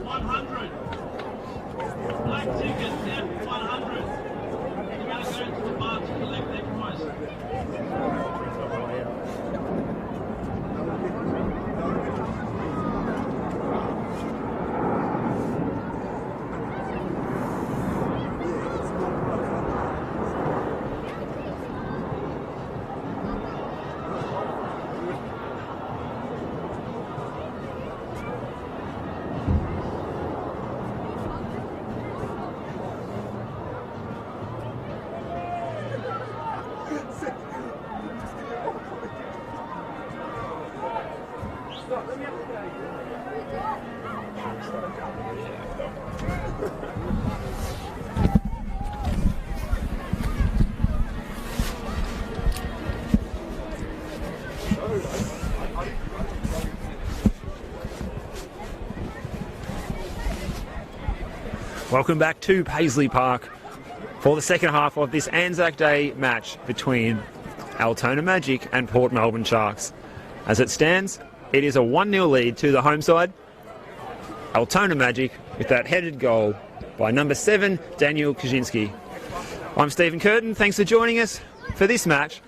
100. Black ticket F100. You gotta go to the bar to collect their price. Welcome back to Paisley Park for the second half of this Anzac Day match between Altona Magic and Port Melbourne Sharks. As it stands, it is a 1-0 lead to the home side. Altona Magic with that headed goal by number 7, Daniel Kaczynski. I'm Stephen Curtin. Thanks for joining us for this match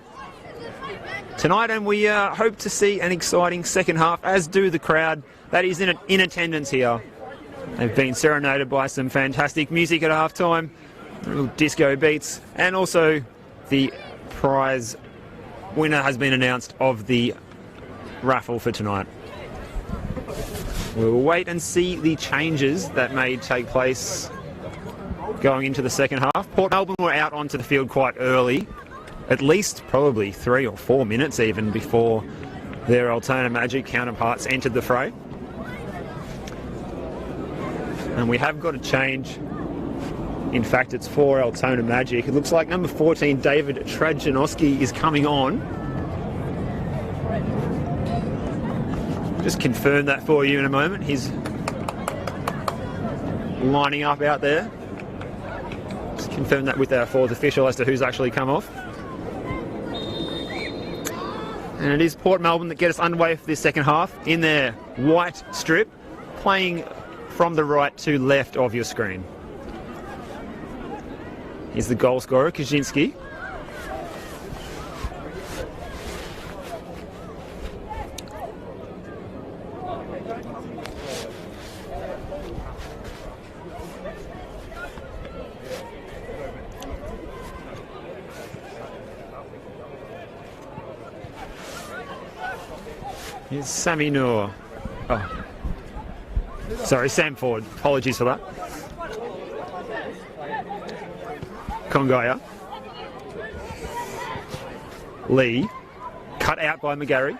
tonight, and we hope to see an exciting second half, as do the crowd that is in attendance here. They've been serenaded by some fantastic music at halftime, little disco beats, and also the prize winner has been announced of the raffle for tonight. We'll wait and see the changes that may take place going into the second half. Port Melbourne were out onto the field quite early, at least probably 3 or 4 minutes even before their Altona Magic counterparts entered the fray. And we have got a change. In fact, it's for Altona Magic. It looks like number 14, David Trajanowski, is coming on. Just confirm that for you in a moment. He's lining up out there. Just confirm that with our fourth official as to who's actually come off. And it is Port Melbourne that get us underway for this second half in their white strip, playing from the right to left of your screen. Here's the goal scorer, Kaczynski. Here's Sammy Noor. Oh. Sorry, Sam Ford. Apologies for that. Kongaya. Lee. Cut out by McGarry.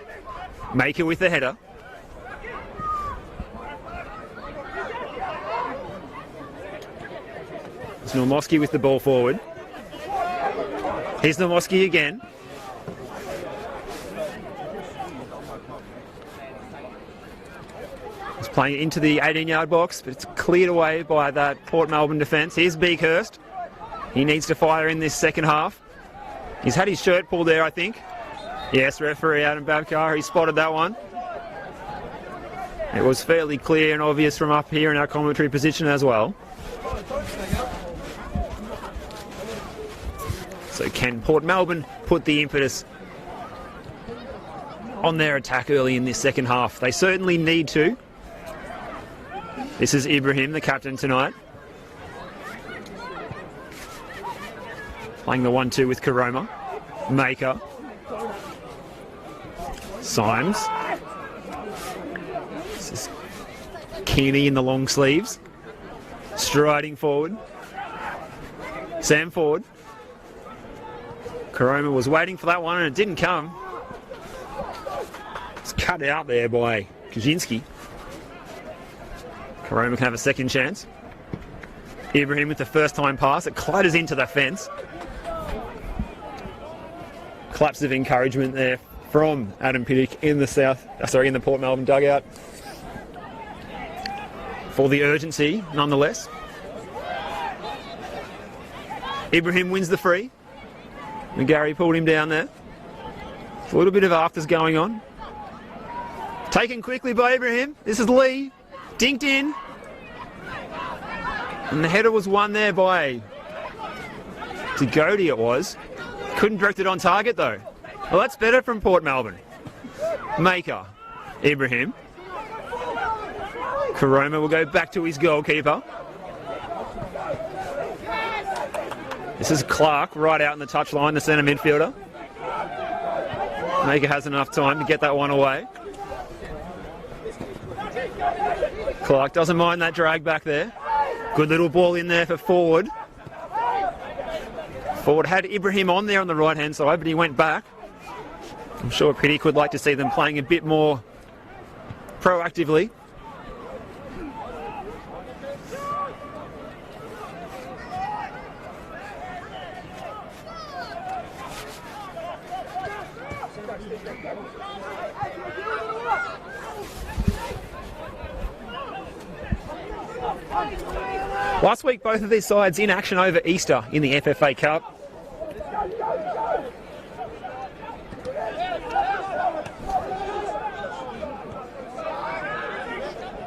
Maker with the header. It's Normoski with the ball forward. Here's Normoski again. Playing it into the 18-yard box, but it's cleared away by that Port Melbourne defence. Here's Beakhurst. He needs to fire in this second half. He's had his shirt pulled there, I think. Yes, referee Adam Babkar, he spotted that one. It was fairly clear and obvious from up here in our commentary position as well. So can Port Melbourne put the impetus on their attack early in this second half? They certainly need to. This is Ibrahim, the captain tonight. Playing the 1-2 with Karoma. Maker. Symes. This is Keeney in the long sleeves. Striding forward. Sam Ford. Karoma was waiting for that one and it didn't come. It's cut out there by Kaczynski. Karoma can have a second chance. Ibrahim with the first time pass. It clatters into the fence. Claps of encouragement there from Adam Piddick in the Port Melbourne dugout. For the urgency, nonetheless. Ibrahim wins the free. McGarry pulled him down there. A little bit of afters going on. Taken quickly by Ibrahim. This is Lee. Dinked in. And the header was won there by Degody, it was. Couldn't direct it on target though. Well, that's better from Port Melbourne. Maker. Ibrahim. Karoma will go back to his goalkeeper. This is Clark right out in the touchline, the centre midfielder. Maker has enough time to get that one away. Clark doesn't mind that drag back there. Good little ball in there for Ford. Ford had Ibrahim on there on the right-hand side, but he went back. I'm sure Piddick would like to see them playing a bit more proactively. Last week, both of these sides in action over Easter in the FFA Cup.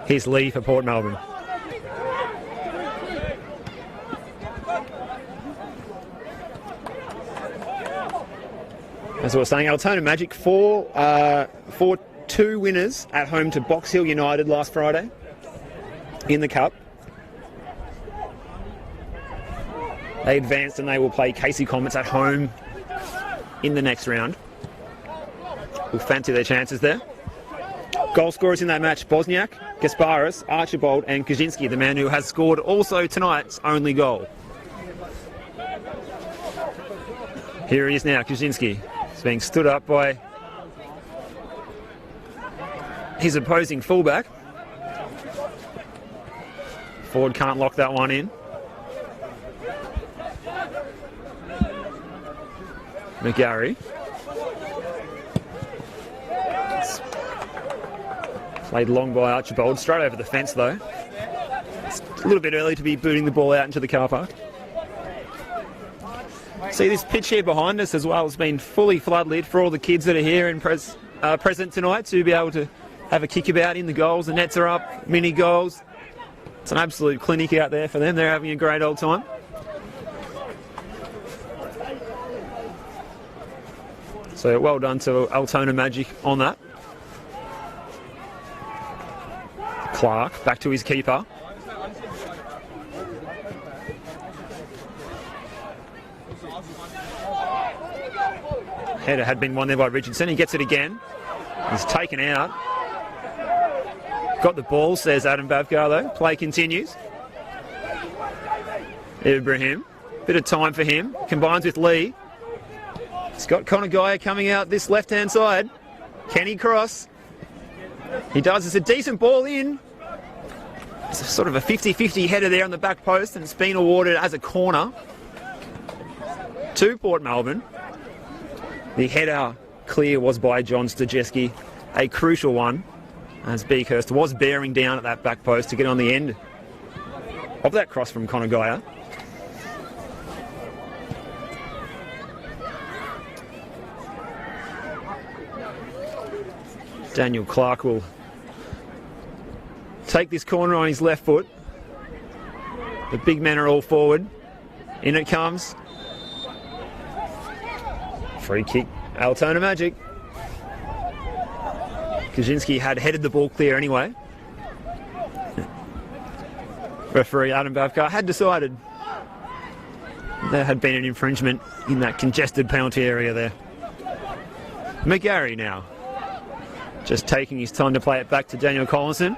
Here's Lee for Port Melbourne. As I was saying, Altona Magic 4-2 winners at home to Box Hill United last Friday in the Cup. They advanced and they will play Casey Comets at home in the next round. We'll fancy their chances there. Goal scorers in that match, Bosniak, Gasparis, Archibald and Kaczynski, the man who has scored also tonight's only goal. Here he is now, Kaczynski. He's being stood up by his opposing fullback. Ford can't lock that one in. McGarry. It's played long by Archibald, straight over the fence though. It's a little bit early to be booting the ball out into the car park. See this pitch here behind us as well has been fully floodlit for all the kids that are here and present tonight to be able to have a kick about in the goals. The nets are up, mini goals. It's an absolute clinic out there for them. They're having a great old time. So well done to Altona Magic on that. Clark back to his keeper. Header had been won there by Richardson. He gets it again. He's taken out. Got the ball, says Adam Bavkar though. Play continues. Ibrahim. Bit of time for him. Combines with Lee. He's got Conagaya coming out this left-hand side. Can he cross? He does. It's a decent ball in. It's a sort of a 50-50 header there on the back post, and it's been awarded as a corner to Port Melbourne. The header clear was by John Stajeski, a crucial one, as Beakhurst was bearing down at that back post to get on the end of that cross from Conagaya. Daniel Clark will take this corner on his left foot. The big men are all forward. In it comes. Free kick, Altona Magic. Kaczynski had headed the ball clear anyway. Referee Adam Bavkar had decided there had been an infringement in that congested penalty area there. McGarry now. Just taking his time to play it back to Daniel Collinson.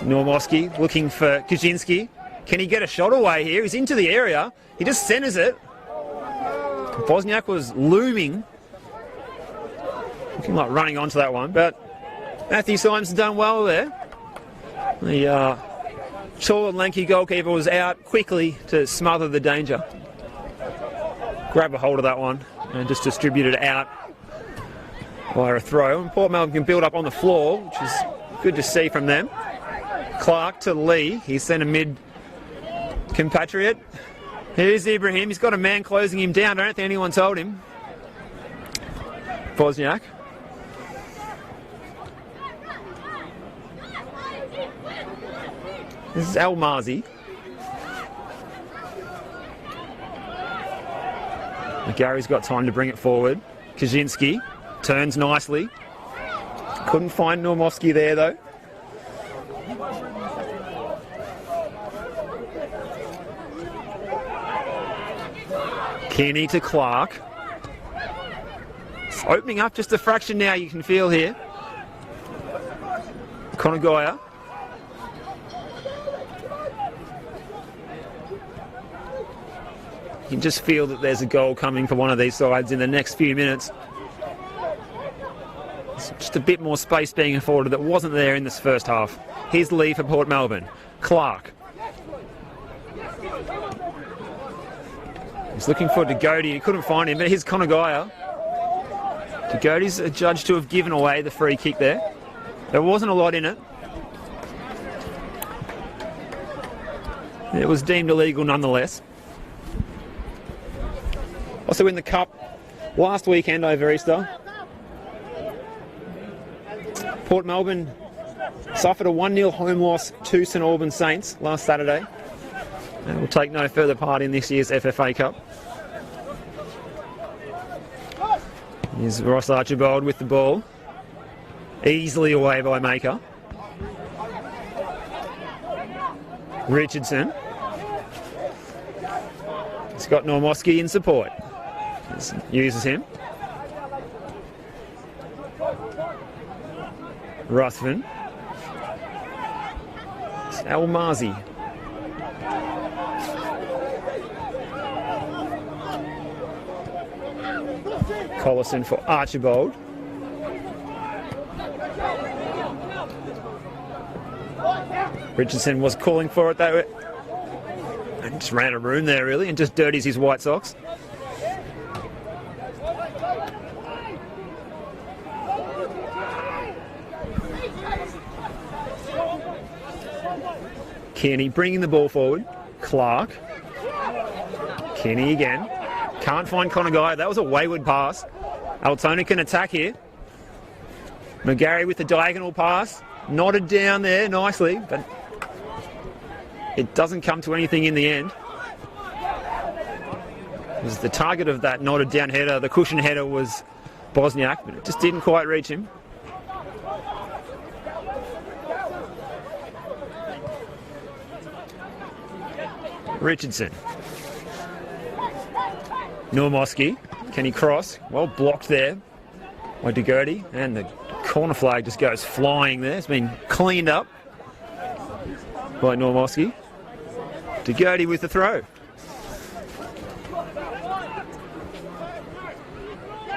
Normoski looking for Kaczynski. Can he get a shot away here? He's into the area. He just centres it. Bosniak was looming. Looking like running onto that one, but Matthew Symes has done well there. The tall and lanky goalkeeper was out quickly to smother the danger. Grab a hold of that one and just distribute it out via a throw. And Port Melbourne can build up on the floor, which is good to see from them. Clark to Lee, his centre mid compatriot. Here's Ibrahim, he's got a man closing him down. I don't think anyone told him. Bosniak. This is Almazi. Gary's got time to bring it forward. Kaczynski turns nicely. Couldn't find Normovsky there though. Kenny to Clark. It's opening up just a fraction now, you can feel here. Konagoya. You can just feel that there's a goal coming for one of these sides in the next few minutes. There's just a bit more space being afforded that wasn't there in this first half. Here's Lee for Port Melbourne. Clark. He's looking for Degodi. He couldn't find him, but here's Konagoya. Degodi's adjudged to have given away the free kick there. There wasn't a lot in it. It was deemed illegal nonetheless. Also in the Cup last weekend over Easter, Port Melbourne suffered a 1-0 home loss to St Albans Saints last Saturday and will take no further part in this year's FFA Cup. Here's Ross Archibald with the ball. Easily away by Maker. Richardson. He's got Normoski in support. Uses him. Ruthven. It's Almazi. Collison for Archibald. Richardson was calling for it though. And just ran a room there really and just dirties his white socks. Kenny bringing the ball forward. Clark. Kenny again. Can't find Konagai. That was a wayward pass. Altona can attack here. McGarry with the diagonal pass. Nodded down there nicely, but it doesn't come to anything in the end. It was the target of that nodded down header. The cushion header was Bosniak, but it just didn't quite reach him. Richardson. Normoski. Can he cross? Well blocked there by Degodi. And the corner flag just goes flying there. It's been cleaned up by Normoski. Degodi with the throw.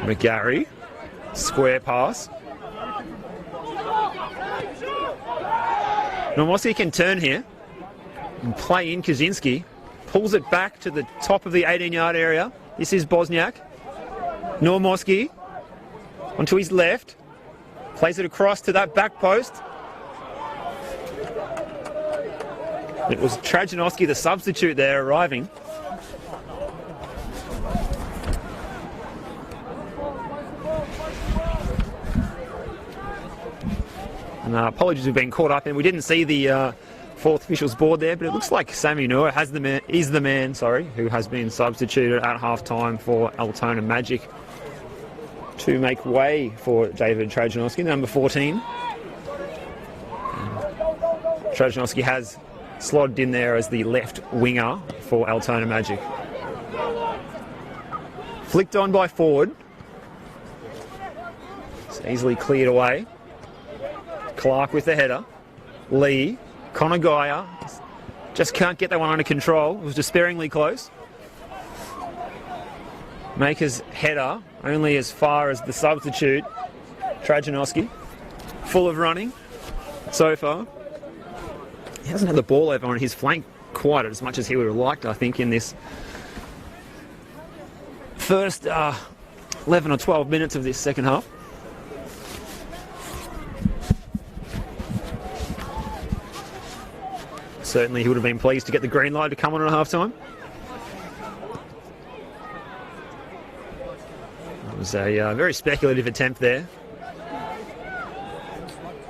McGarry. Square pass. Normoski can turn here and play in Kaczynski. Pulls it back to the top of the 18-yard area. This is Bosniak. Normoski onto his left. Plays it across to that back post. It was Trajanowski, the substitute there, arriving. And apologies, we've been caught up and we didn't see the fourth officials board there, but it looks like Sammy Noor is the man, who has been substituted at half-time for Altona Magic to make way for David Trajanowski, number 14. Trajanowski has slotted in there as the left winger for Altona Magic. Flicked on by forward. It's easily cleared away. Clark with the header. Lee. Konagai Just can't get that one under control. It was despairingly close. Maker's header only as far as the substitute, Trajanowski. Full of running so far. He hasn't had the ball over on his flank quite as much as he would have liked, I think, in this first 11 or 12 minutes of this second half. Certainly he would have been pleased to get the green light to come on at half time. It was a very speculative attempt there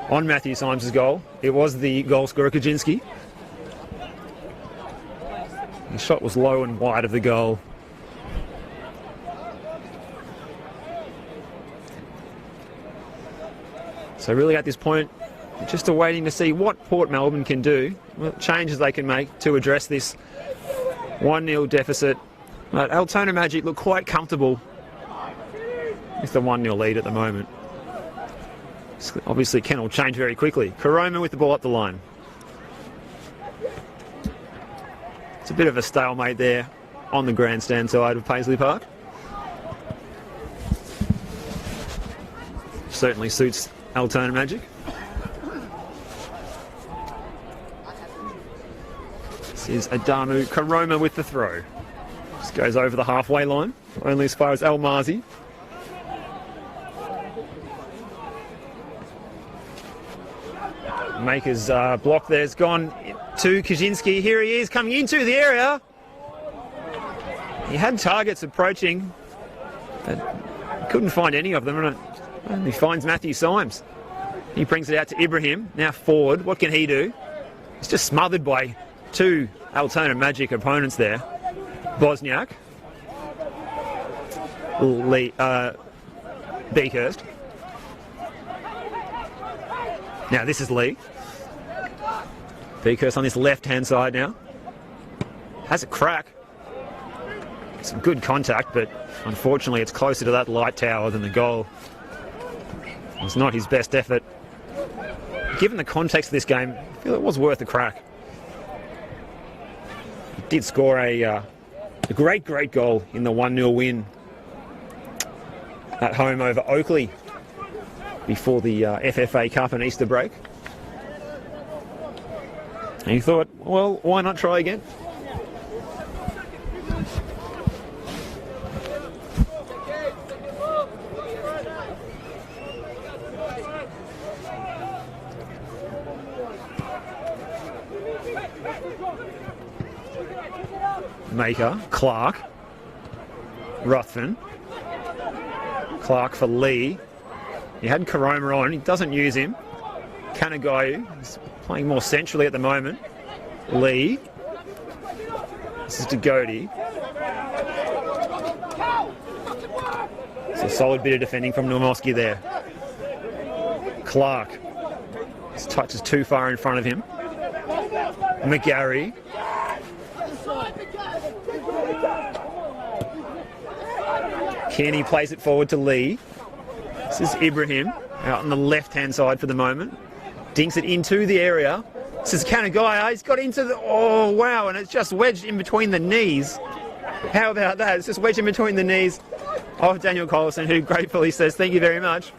on Matthew Symes' goal. It was the goal scorer, Kaczynski. The shot was low and wide of the goal. So really at this point, just awaiting to see what Port Melbourne can do, what changes they can make to address this 1-0 deficit. But Altona Magic look quite comfortable with the 1-0 lead at the moment. This obviously can all change very quickly. Karoma with the ball up the line. It's a bit of a stalemate there on the grandstand side of Paisley Park. Certainly suits Altona Magic. This is Adamu Karoma with the throw. This goes over the halfway line, only as far as Almazi. Maker's block there's gone to Kaczynski. Here he is coming into the area. He had targets approaching, but couldn't find any of them, and he finds Matthew Symes. He brings it out to Ibrahim, now forward. What can he do? He's just smothered by two Altona Magic opponents there. Bosniak, Beakhurst. Now this is Lee. Beakhurst on this left-hand side now. Has a crack. Some good contact, but unfortunately it's closer to that light tower than the goal. It's not his best effort. Given the context of this game, I feel it was worth a crack. He did score a great goal in the 1-0 win at home over Oakley before the FFA Cup and Easter break. And he thought, well, why not try again? Maker, Clark, Ruthven, Clark for Lee. He had Karoma on, he doesn't use him. Kanagayu is playing more centrally at the moment. Lee. This is Dagodi. It's a solid bit of defending from Normoski there. Clark. His touch is too far in front of him. McGarry. Kearney plays it forward to Lee. This is Ibrahim out on the left-hand side for the moment. Dinks it into the area. This is Kanagaya. He's got into the... Oh, wow. And it's just wedged in between the knees. How about that? It's just wedged in between the knees of Daniel Collison, who gratefully says, thank you very much.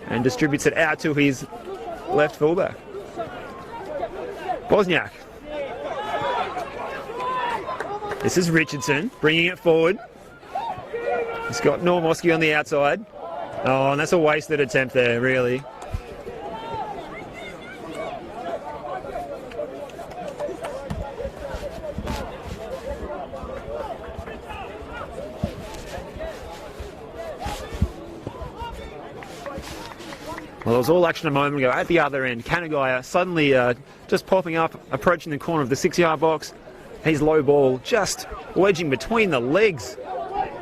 And distributes it out to his left fullback. Bosniak. This is Richardson bringing it forward. He's got Normoski on the outside. Oh, and that's a wasted attempt there, really. Well, it was all action a moment ago at the other end. Kanagaya suddenly just popping up, approaching the corner of the 6-yard box. His low ball just wedging between the legs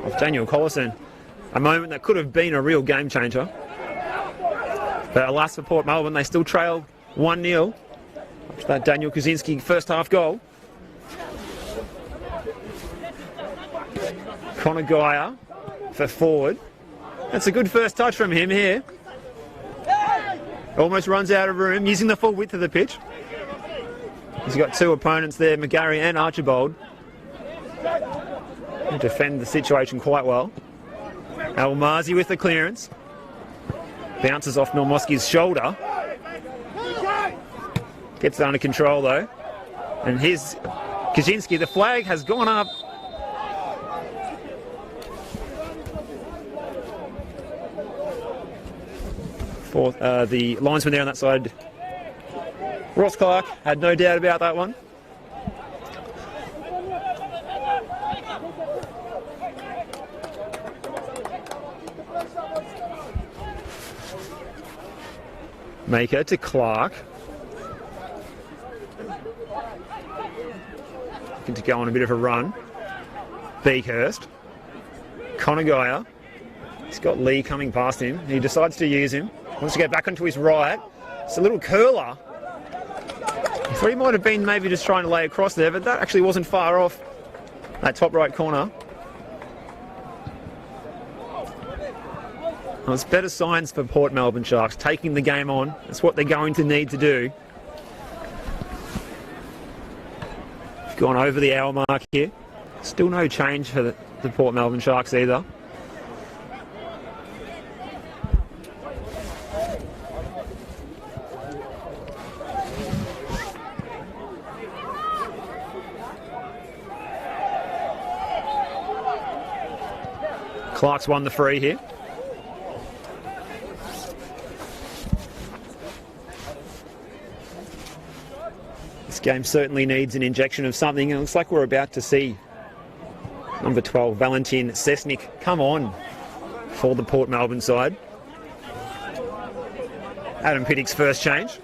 of Daniel Collison. A moment that could have been a real game changer. But alas for Port Melbourne, they still trail 1-0 after that Daniel Kaczynski first half goal. Kanagaya for forward. That's a good first touch from him here. Almost runs out of room, using the full width of the pitch. He's got two opponents there, McGarry and Archibald. They defend the situation quite well. Almarzi with the clearance. Bounces off Normoski's shoulder. Gets it under control though. And here's Kaczynski. The flag has gone up. The linesman there on that side, Ross Clark, had no doubt about that one. Maker to Clark. Looking to go on a bit of a run. Beakhurst. Conagaya. He's got Lee coming past him. He decides to use him. Wants to get back onto his right. It's a little curler. I thought he might have been maybe just trying to lay across there, but that actually wasn't far off that top right corner. Well, it's better signs for Port Melbourne Sharks, taking the game on. That's what they're going to need to do. Gone over the hour mark here. Still no change for the Port Melbourne Sharks either. Clark's won the free here. This game certainly needs an injection of something, and it looks like we're about to see number 12, Valentin Sesnik, come on for the Port Melbourne side. Adam Pittick's first change.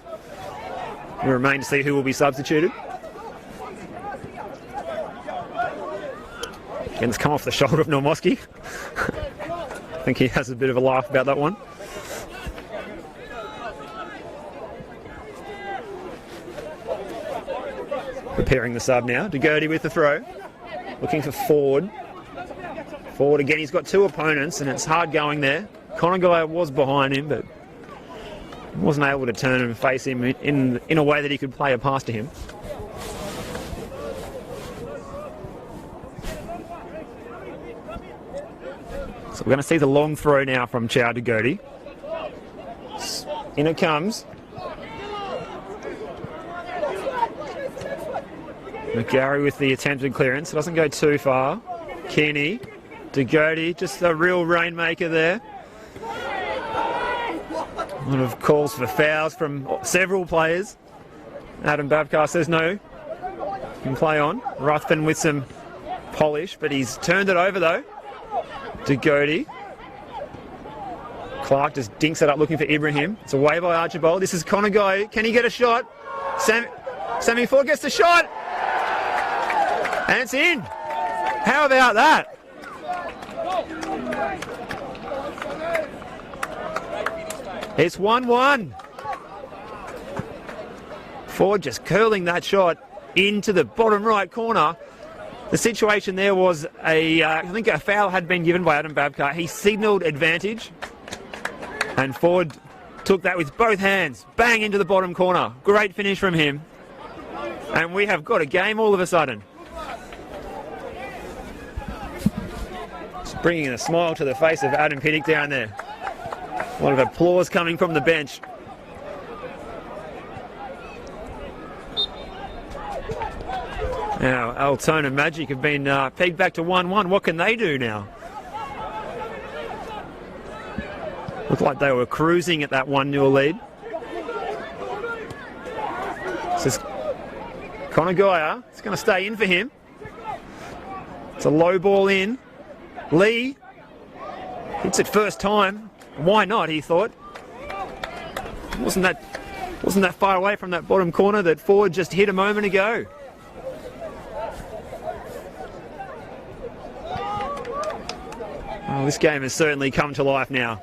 We remain to see who will be substituted. Again, it's come off the shoulder of Normoski. I think he has a bit of a laugh about that one. Preparing the sub now. DeGurdy with the throw. Looking for Ford. Ford again, he's got two opponents and it's hard going there. Conagaya was behind him, but wasn't able to turn and face him in a way that he could play a pass to him. So we're going to see the long throw now from Chow DeGurdy. In it comes. McGarry with the attempted clearance. It doesn't go too far. Kearney. DeGurdy, just a real rainmaker there. A lot of calls for fouls from several players. Adam Babcock says no. Can play on. Ruthven with some polish, but he's turned it over though. DeGurdy. Clark just dinks it up looking for Ibrahim. It's away by Archibald. This is Conagaya. Can he get a shot? Sammy Ford gets the shot. And it's in. How about that? It's 1-1. Ford just curling that shot into the bottom right corner. The situation there was I think a foul had been given by Adam Babcock. He signalled advantage. And Ford took that with both hands. Bang into the bottom corner. Great finish from him. And we have got a game all of a sudden. Just bringing a smile to the face of Adam Pittick down there. A lot of applause coming from the bench. Now, Altona Magic have been pegged back to 1-1. What can they do now? Looked like they were cruising at that 1-0 lead. This is Conagaya. It's going to stay in for him. It's a low ball in. Lee hits it first time. Why not, he thought. Wasn't that far away from that bottom corner that Ford just hit a moment ago. Oh, this game has certainly come to life now.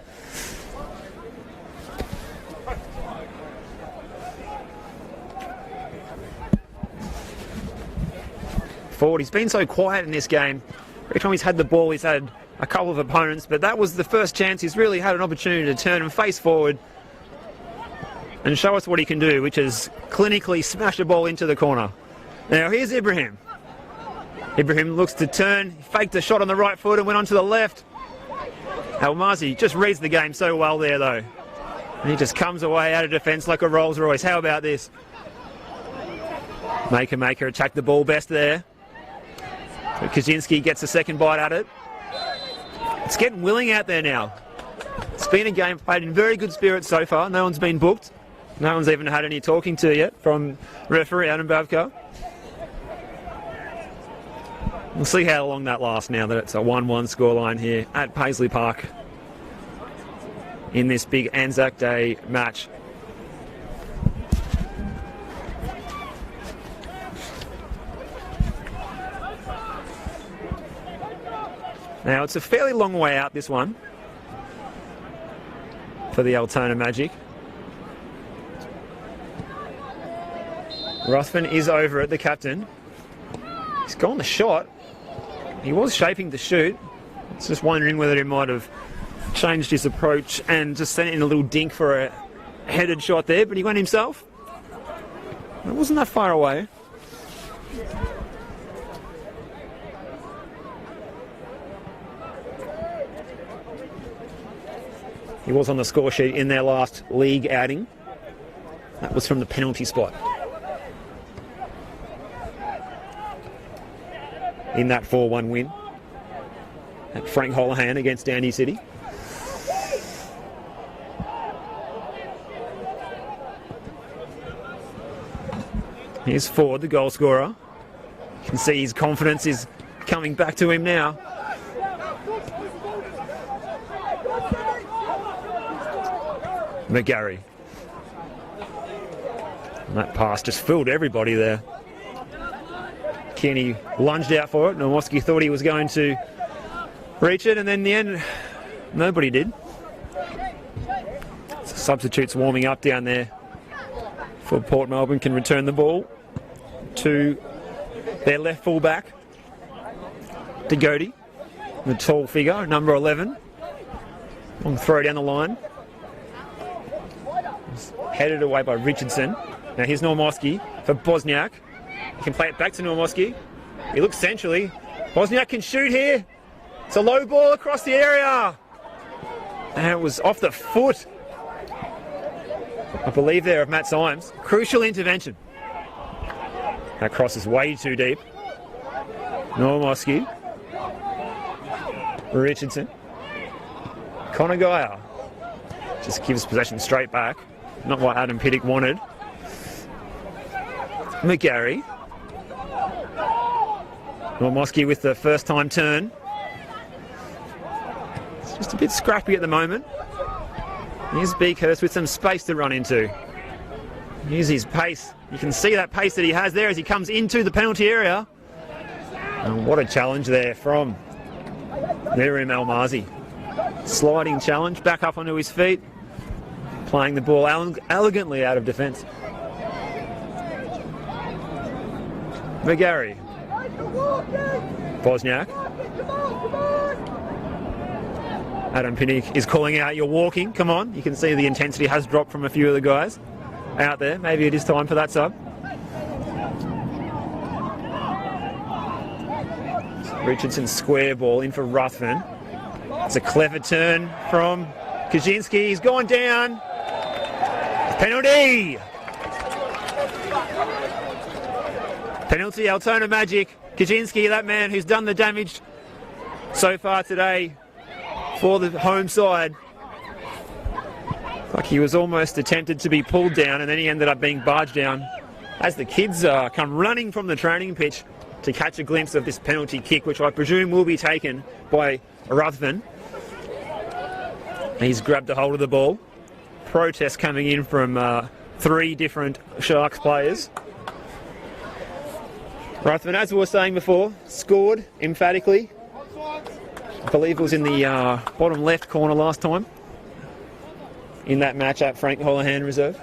Ford, he's been so quiet in this game. Every time he's had the ball, he's had a couple of opponents, but that was the first chance he's really had an opportunity to turn and face forward. and show us what he can do, which is clinically smash a ball into the corner. Now here's Ibrahim. Ibrahim looks to turn, faked a shot on the right foot and went on to the left. Almazi just reads the game so well there though. And he just comes away out of defence like a Rolls Royce. How about this? Maker attacked the ball best there. Kaczynski gets a second bite at it. It's getting willing out there now. It's been a game played in very good spirits so far. No one's been booked. No one's even had any talking to yet from referee Adam Bavkar. We'll see how long that lasts now that it's a 1-1 scoreline here at Paisley Park in this big Anzac Day match. Now it's a fairly long way out, this one, for the Altona Magic. Ruthven is over it, the captain. He's gone the shot. He was shaping to shoot. It's just wondering whether he might have changed his approach and just sent in a little dink for a headed shot there, but he went himself. It wasn't that far away. He was on the score sheet in their last league outing. That was from the penalty spot. In that 4-1 win at Frank Holohan against Dandy City. Here's Ford, the goal scorer. You can see his confidence is coming back to him now. McGarry. And that pass just filled everybody there. Kearney lunged out for it. Nowoski thought he was going to reach it, and then in the end, nobody did. Substitutes warming up down there for Port Melbourne can return the ball to their left full-back, Degoti, the tall figure, number 11. Long throw down the line. Headed away by Richardson. Now here's Normoski for Bosniak. He can play it back to Normoski. He looks centrally. Bosniak can shoot here. It's a low ball across the area. And it was off the foot, I believe, there of Matt Symes. Crucial intervention. That cross is way too deep. Normoski. Richardson. Connor Geyer just gives possession straight back. Not what Adam Piddick wanted. McGarry. Normoski with the first time turn. It's just a bit scrappy at the moment. Here's Beakhurst with some space to run into. Here's his pace. You can see that pace that he has there as he comes into the penalty area. And what a challenge there from Miriam Almazi. Sliding challenge, back up onto his feet. Playing the ball elegantly out of defence. McGarry. Bosniak. Adam Pinnick is calling out, you're walking, come on. You can see the intensity has dropped from a few of the guys out there. Maybe it is time for that sub. Richardson's square ball in for Ruthven. It's a clever turn from Kaczynski. He's gone down. Penalty! Penalty, Altona Magic. Kaczynski, that man who's done the damage so far today for the home side. Like he was almost attempted to be pulled down and then he ended up being barged down as the kids come running from the training pitch to catch a glimpse of this penalty kick, which I presume will be taken by Ruthven. He's grabbed a hold of the ball. Protest coming in from 3 different Sharks players. Ruthven, as we were saying before, scored emphatically. I believe it was in the bottom left corner last time in that match at Frank Holohan Reserve.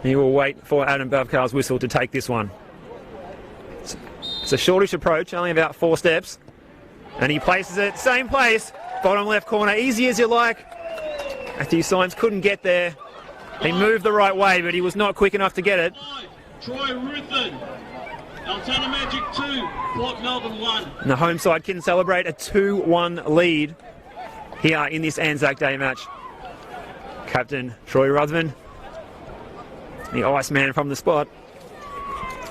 He will wait for Adam Bavkar's whistle to take this one. It's a shortish approach, only about 4 steps. And he places it, same place, bottom left corner, easy as you like. Matthew Symes couldn't get there. He moved the right way, but he was not quick enough to get it. Troy Ruthin. Altona Magic 2, Port Melbourne 1. And the home side can celebrate a 2-1 lead here in this Anzac Day match. Captain Troy Ruthven, the Iceman from the spot.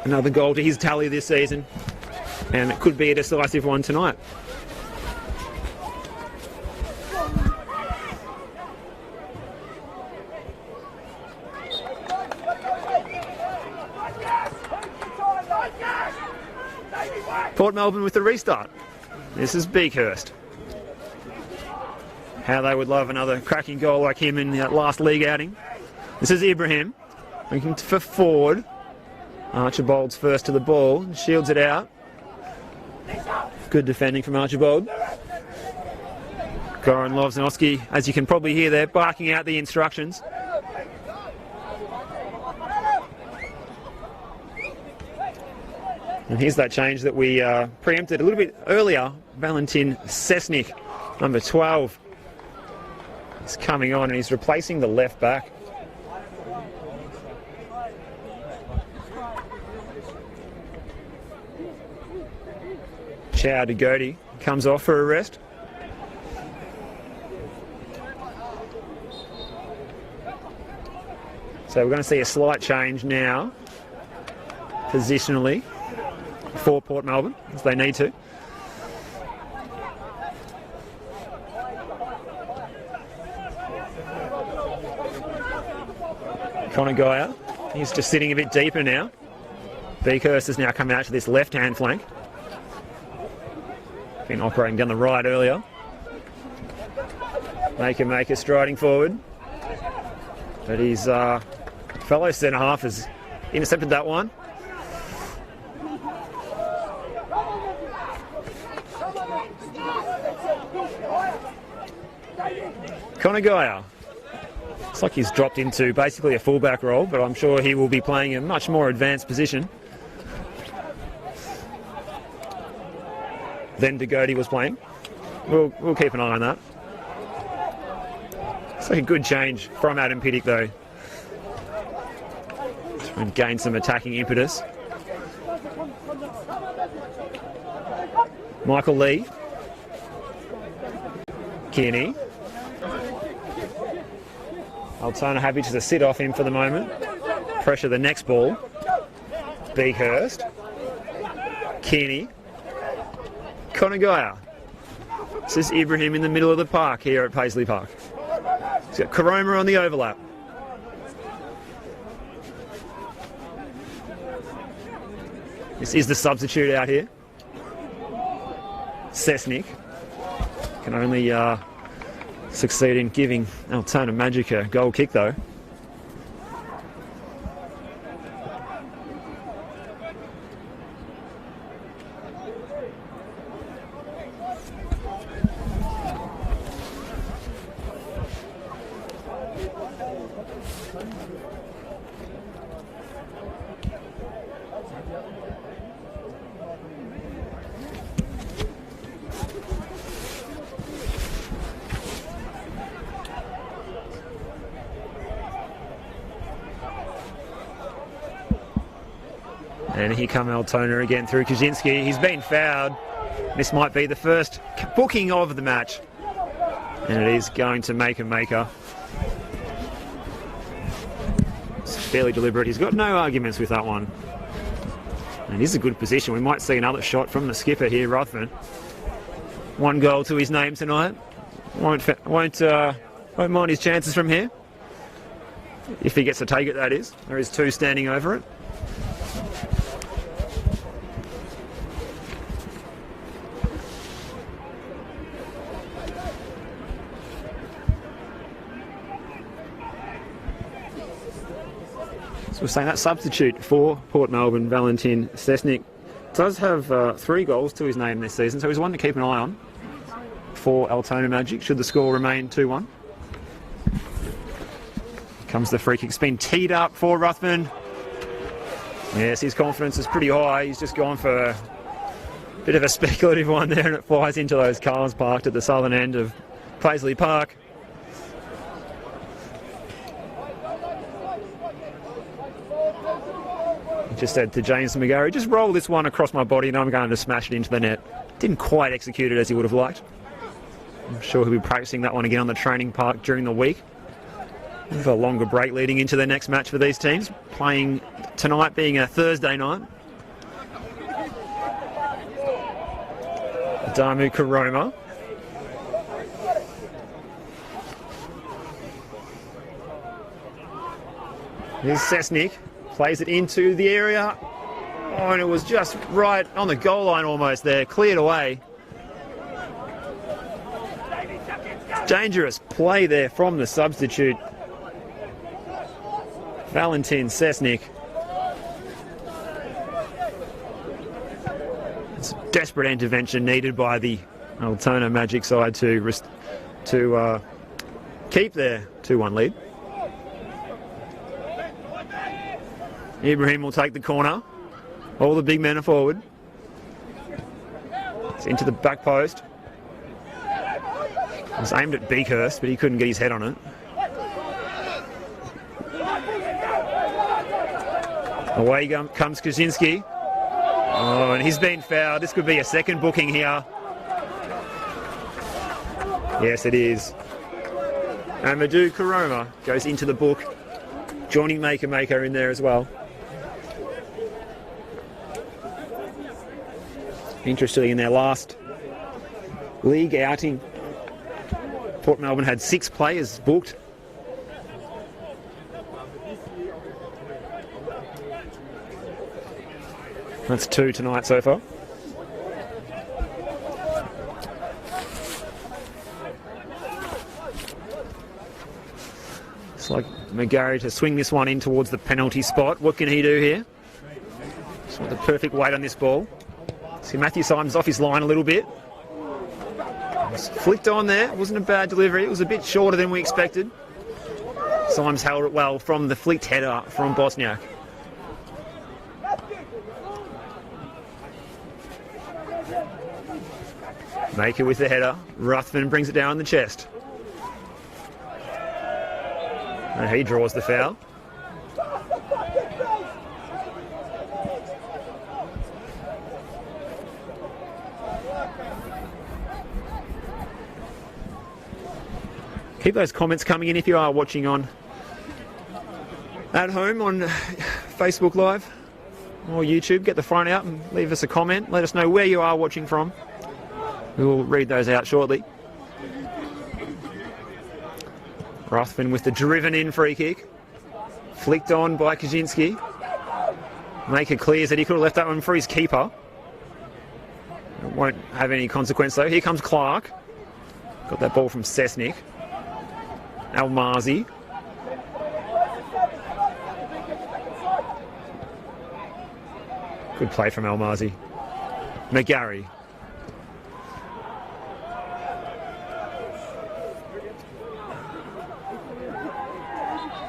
Another goal to his tally this season, and it could be a decisive one tonight. Port Melbourne with the restart. This is Beakhurst. How they would love another cracking goal like him in the last league outing. This is Ibrahim looking for Ford. Archibald's first to the ball, shields it out. Good defending from Archibald. Goran Lovznovsky, as you can probably hear there, barking out the instructions. And here's that change that we preempted a little bit earlier. Valentin Sesnik, number 12, is coming on and he's replacing the left back. Chow Degoti comes off for a rest. So we're going to see a slight change now, positionally, for Port Melbourne, as they need to. Connor Geyer, he's just sitting a bit deeper now. Beakhurst has now come out to this left-hand flank. Been operating down the right earlier. Maker striding forward. But his fellow centre-half has intercepted that one. Connor Geyer. Looks like he's dropped into basically a fullback role, but I'm sure he will be playing a much more advanced position than Degoti was playing. We'll keep an eye on that. It's like a good change from Adam Piddick though. Try and gain some attacking impetus. Michael Lee. Kearney. Altona happy just to sit off him for the moment. Pressure the next ball. Beakhurst. Kearney. Connor Geyer. This is Ibrahim in the middle of the park here at Paisley Park. He's got Karoma on the overlap. This is the substitute out here. Sesnik can only succeed in giving Altona Magic a goal kick though. And here come Altona again through Kaczynski. He's been fouled. This might be the first booking of the match. And it is going to Maker. It's fairly deliberate. He's got no arguments with that one. And it is a good position. We might see another shot from the skipper here, Ruthven. One goal to his name tonight. Won't mind his chances from here. If he gets to take it, that is. There is two standing over it. So we're saying that substitute for Port Melbourne, Valentin Sesnik, does have 3 goals to his name this season, so he's one to keep an eye on for Altona Magic, should the score remain 2-1. Comes the free kick. It's been teed up for Ruthven. Yes, his confidence is pretty high. He's just gone for a bit of a speculative one there, and it flies into those cars parked at the southern end of Paisley Park. just said to James McGarry, just roll this one across my body and I'm going to smash it into the net. Didn't quite execute it as he would have liked. I'm sure he'll be practicing that one again on the training park during the week. With a longer break leading into the next match for these teams. Playing tonight being a Thursday night. Damu Karoma. Here's Sesnik. Plays it into the area. Oh, and it was just right on the goal line almost there. Cleared away. Dangerous play there from the substitute. Valentin Sesnik. It's a desperate intervention needed by the Altona Magic side to keep their 2-1 lead. Ibrahim will take the corner. All the big men are forward. It's into the back post. It was aimed at Beakhurst, but he couldn't get his head on it. Away comes Kaczynski. Oh, and he's been fouled. This could be a second booking here. Yes, it is. And Amadou Karoma goes into the book. Johnny Maker in there as well. Interestingly, in their last league outing, Port Melbourne had 6 players booked. That's 2 tonight so far. It's like McGarry to swing this one in towards the penalty spot. What can he do here? Just want the perfect weight on this ball. See Matthew Symes off his line a little bit. It's flicked on there. It wasn't a bad delivery. It was a bit shorter than we expected. Symes held it well from the flicked header from Bosniak. Maker with the header. Ruthven brings it down on the chest. And he draws the foul. Keep those comments coming in if you are watching on at home on Facebook Live or YouTube. Get the phone out and leave us a comment. Let us know where you are watching from. We will read those out shortly. Ruthven with the driven in free kick. Flicked on by Kaczynski. Maker clears it. He could have left that one for his keeper. It won't have any consequence though. Here comes Clark. Got that ball from Sesnik. Almazi. Good play from Almazi. McGarry.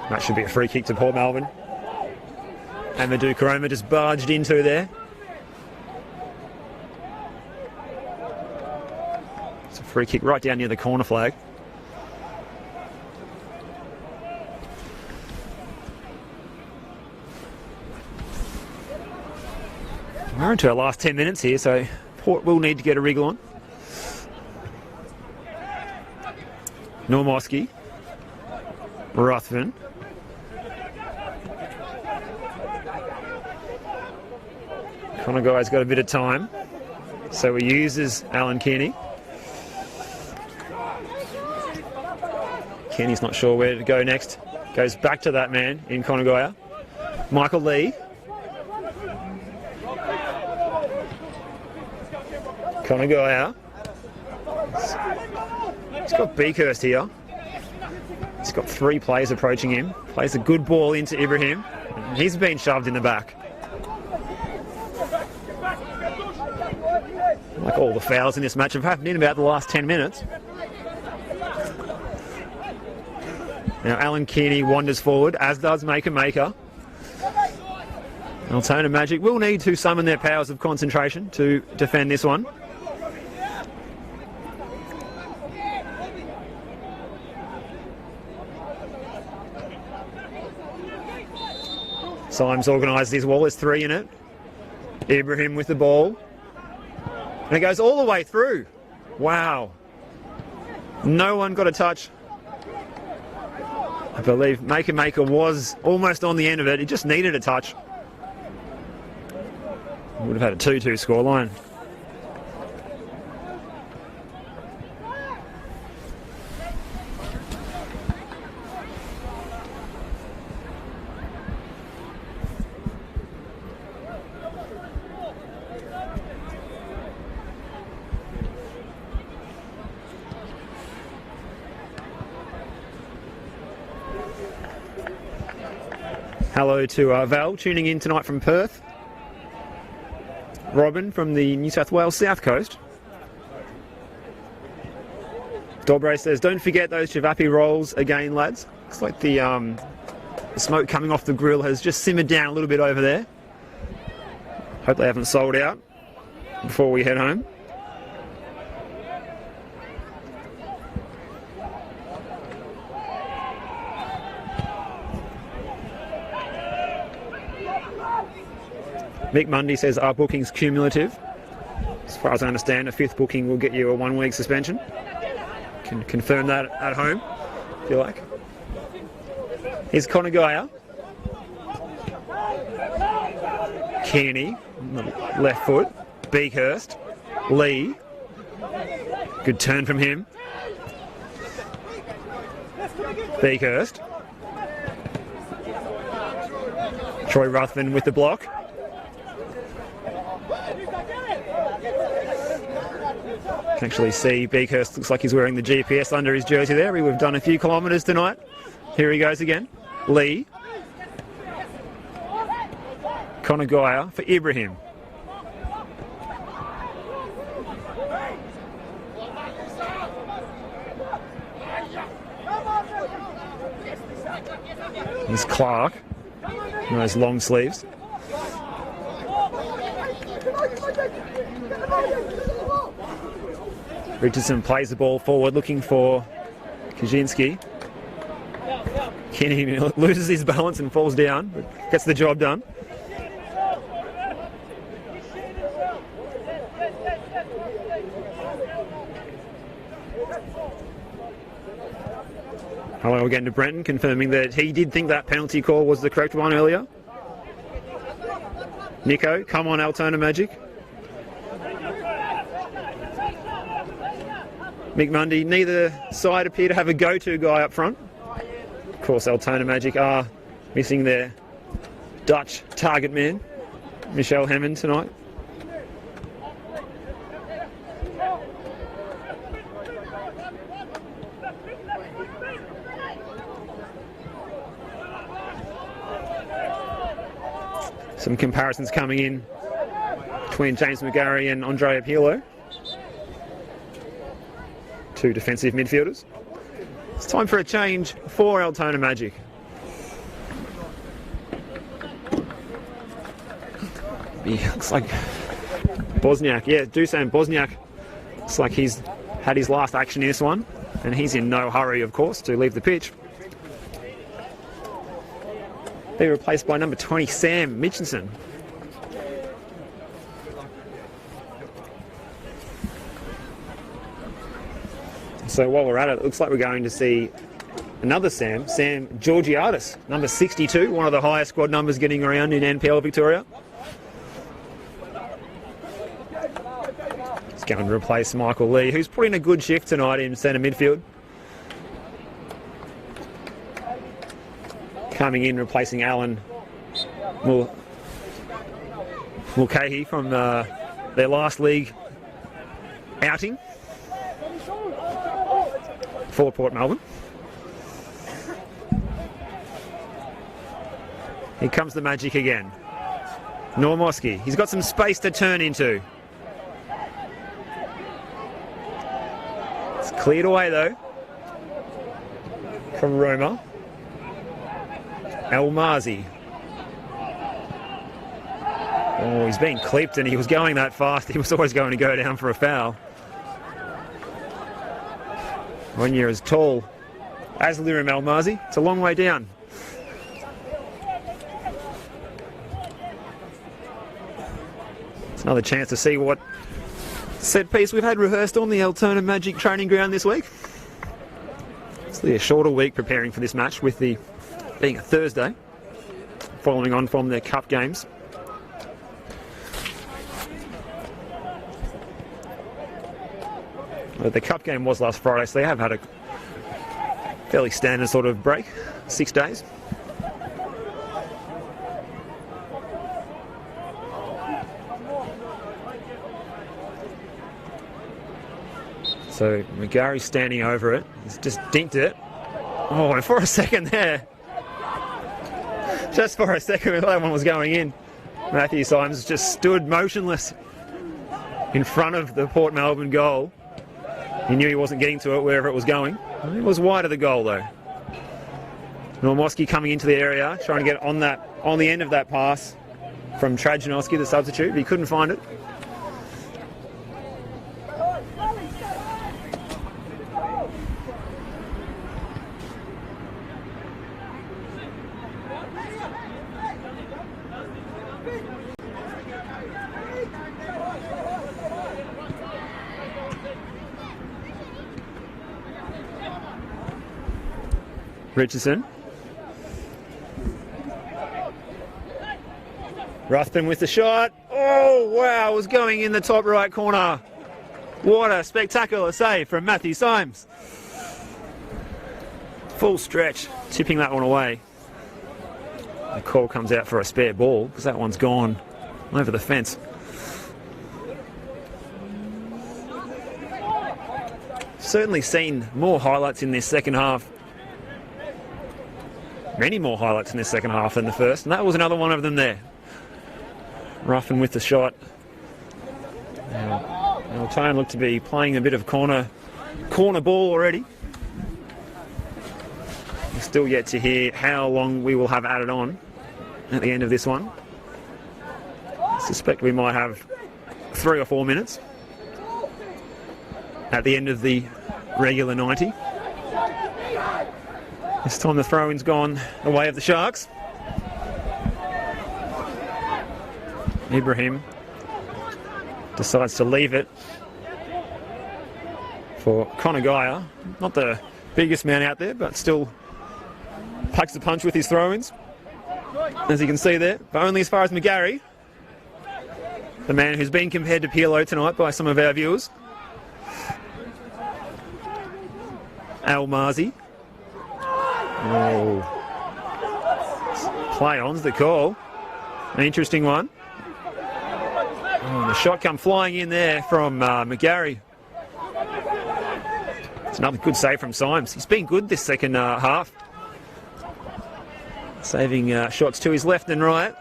That should be a free kick to Port Melbourne. Amadou Karoma just barged into there. It's a free kick right down near the corner flag. We're into our last 10 minutes here, so Port will need to get a wriggle on. Normoski. Ruthven. Connor Guy's got a bit of time, so he uses Alan Kearney. Kearney's not sure where to go next. Goes back to that man in Connor Guy. Michael Lee. Connor Guy. He's got Beakhurst here. He's got 3 players approaching him. Plays a good ball into Ibrahim. He's been shoved in the back. Like all the fouls in this match have happened in about the last 10 minutes. Now Alan Kearney wanders forward, as does Maker. Altona Magic will need to summon their powers of concentration to defend this one. Symes organised his wall. There's 3 in it. Ibrahim with the ball. And it goes all the way through. Wow. No one got a touch. I believe Maker was almost on the end of it. He just needed a touch. Would have had a 2-2 scoreline. Hello to Val, tuning in tonight from Perth. Robin from the New South Wales South Coast. Dobre says, don't forget those Chavapi rolls again, lads. Looks like the smoke coming off the grill has just simmered down a little bit over there. Hope they haven't sold out before we head home. Mick Mundy says, our booking's cumulative. As far as I understand, a 5th booking will get you a 1-week suspension. Can confirm that at home, if you like. Here's Connor Geyer. Kearney, left foot. Beakhurst. Lee. Good turn from him. Beakhurst. Troy Ruthven with the block. Can actually see Beakhurst looks like he's wearing the GPS under his jersey there. We've done a few kilometres tonight. Here he goes again. Lee. Connor Geyer for Ibrahim. There's Clark. And those long sleeves. Richardson plays the ball forward, looking for Kaczynski. Kenny loses his balance and falls down, but gets the job done. Hello again to Brenton, confirming that he did think that penalty call was the correct one earlier. Nico, come on Altona Magic. Mick Mundy, neither side appear to have a go-to guy up front. Of course, Altona Magic are missing their Dutch target man, Michelle Hammond, tonight. Some comparisons coming in between James McGarry and Andrea Pirlo. 2 defensive midfielders. It's time for a change for Altona Magic. Looks like Bosniak, yeah, Dusan Bosniak. Looks like he's had his last action in this one, and he's in no hurry, of course, to leave the pitch. Be replaced by number 20, Sam Mitchinson. So while we're at it, it looks like we're going to see another Sam Georgiadis, number 62, one of the highest squad numbers getting around in NPL Victoria. He's going to replace Michael Lee, who's put in a good shift tonight in centre midfield. Coming in, replacing Alan Mulcahy from their last league outing for Port Melbourne. Here comes the Magic again. Normoski, he's got some space to turn into. It's cleared away though from Roma. Almazi. Oh, he's been clipped and he was going that fast. He was always going to go down for a foul. When you're as tall as Lirim Almazi, it's a long way down. It's another chance to see what set piece we've had rehearsed on the Altona Magic training ground this week. It's a shorter week preparing for this match, with the being a Thursday, following on from their cup games. But the cup game was last Friday, so they have had a fairly standard sort of break, 6 days. So McGarry standing over it. He's just dinked it. Oh, and for a second there, just for a second, we thought that one was going in. Matthew Symes just stood motionless in front of the Port Melbourne goal. He knew he wasn't getting to it wherever it was going. It was wide of the goal though. Normoski coming into the area, trying to get on the end of that pass from Trajanowski, the substitute, but he couldn't find it. Richardson. Ruthven with the shot. Oh, wow, it was going in the top right corner. What a spectacular save from Matthew Symes. Full stretch, tipping that one away. The call comes out for a spare ball because that one's gone over the fence. Certainly seen more highlights in this second half. Many more highlights in this second half than the first, and that was another one of them there. Ruffin with the shot. Now, Altona looked to be playing a bit of corner ball already. We're still yet to hear how long we will have added on at the end of this one. I suspect we might have 3 or 4 minutes at the end of the regular 90. This time the throw-in's gone the way of the Sharks. Ibrahim decides to leave it for Connor Geyer. Not the biggest man out there, but still packs a punch with his throw-ins, as you can see there, but only as far as McGarry, the man who's been compared to PLO tonight by some of our viewers. Almazi. Oh. Play on's the call. An interesting one. Oh, the shot come flying in there from McGarry. It's another good save from Symes. He's been good this second half. Saving shots to his left and right.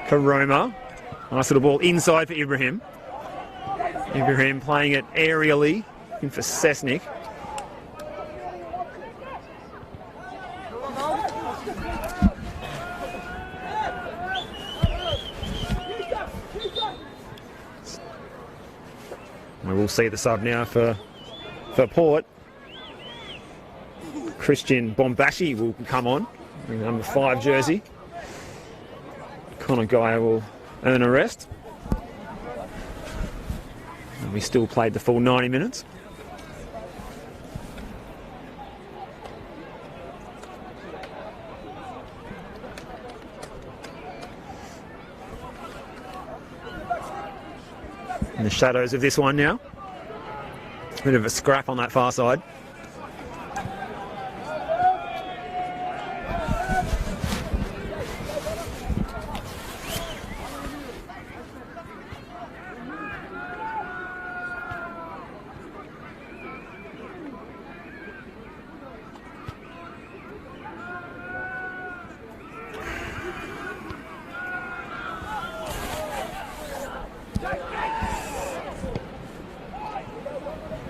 Karoma. Nice little ball inside for Ibrahim. Ibrahim playing it aerially in for Sesnick. We will see the sub now for Port. Christian Bombashi will come on, number 5 jersey. Connor Geyer will earn a rest. And we still played the full 90 minutes. In the shadows of this one now. Bit of a scrap on that far side.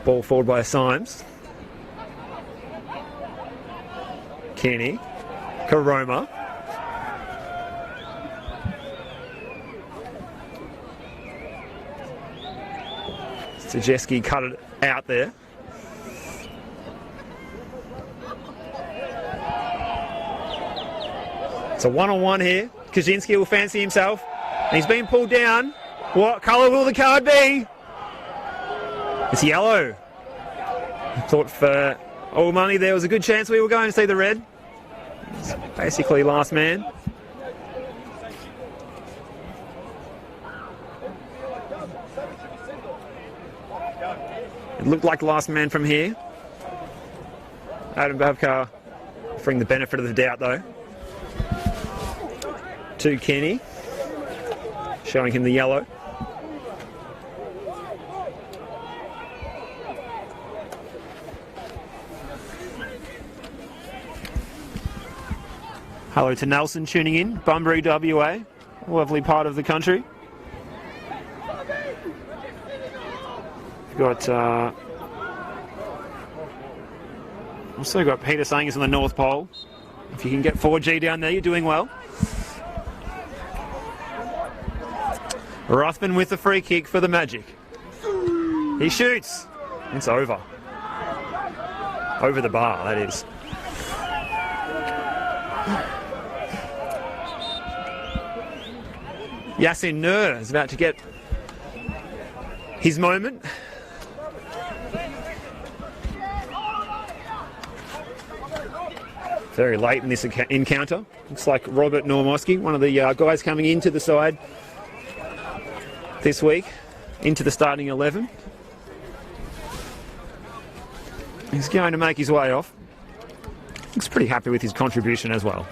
Ball forward by Symes. Kenny. Karoma. Stajeski cut it out there. It's a one-on-one here. Kaczynski will fancy himself. He's been pulled down. What colour will the card be? It's yellow. I thought for all money there was a good chance we were going to see the red. It's basically last man. It looked like last man from here. Adam Babkar offering the benefit of the doubt though to Kenny, showing him the yellow. Hello to Nelson tuning in, Bunbury, WA, lovely part of the country. We've got also got Peter saying it's on the North Pole. If you can get 4G down there, you're doing well. Ruthven with the free kick for the Magic. He shoots. It's over. Over the bar, that is. Yasin Nur is about to get his moment. Very late in this encounter. Looks like Robert Normoski, one of the guys coming into the side this week, into the starting 11. He's going to make his way off. Looks pretty happy with his contribution as well.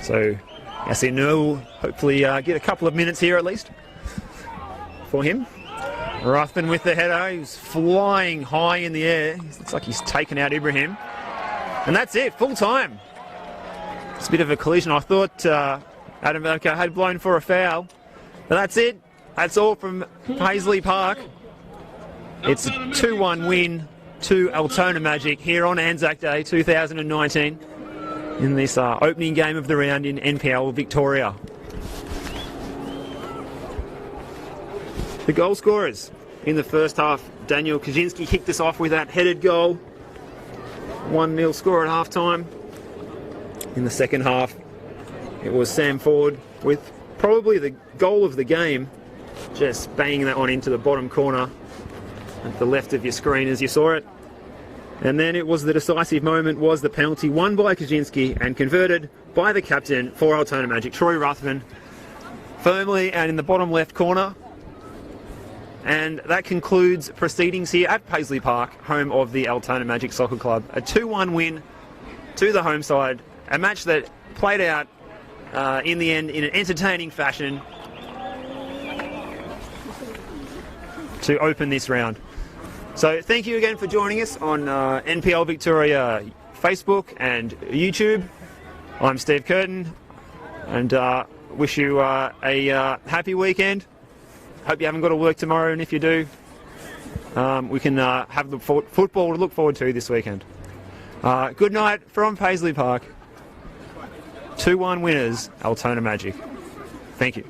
So Yasin Nur will hopefully get a couple of minutes here at least for him. Ruthven with the header. He's flying high in the air. It looks like he's taken out Ibrahim. And that's it, full time. It's a bit of a collision. I thought Adam Babkar had blown for a foul. But that's it. That's all from Paisley Park. It's a 2-1 win to Altona Magic here on Anzac Day 2019 in this opening game of the round in NPL Victoria. The goal scorers in the first half. Daniel Kaczynski kicked us off with that headed goal. 1-0 score at half-time. In the second half, it was Sam Ford with probably the goal of the game, just banging that one into the bottom corner at the left of your screen as you saw it. And then it was the decisive moment, was the penalty won by Kaczynski and converted by the captain for Altona Magic, Troy Ruthven, firmly and in the bottom left corner. And that concludes proceedings here at Paisley Park, home of the Altona Magic Soccer Club. A 2-1 win to the home side, a match that played out in the end in an entertaining fashion to open this round. So thank you again for joining us on NPL Victoria Facebook and YouTube. I'm Steve Curtin and wish you a happy weekend. Hope you haven't got to work tomorrow, and if you do, we can have the football to look forward to this weekend. Good night from Paisley Park. 2-1 winners, Altona Magic. Thank you.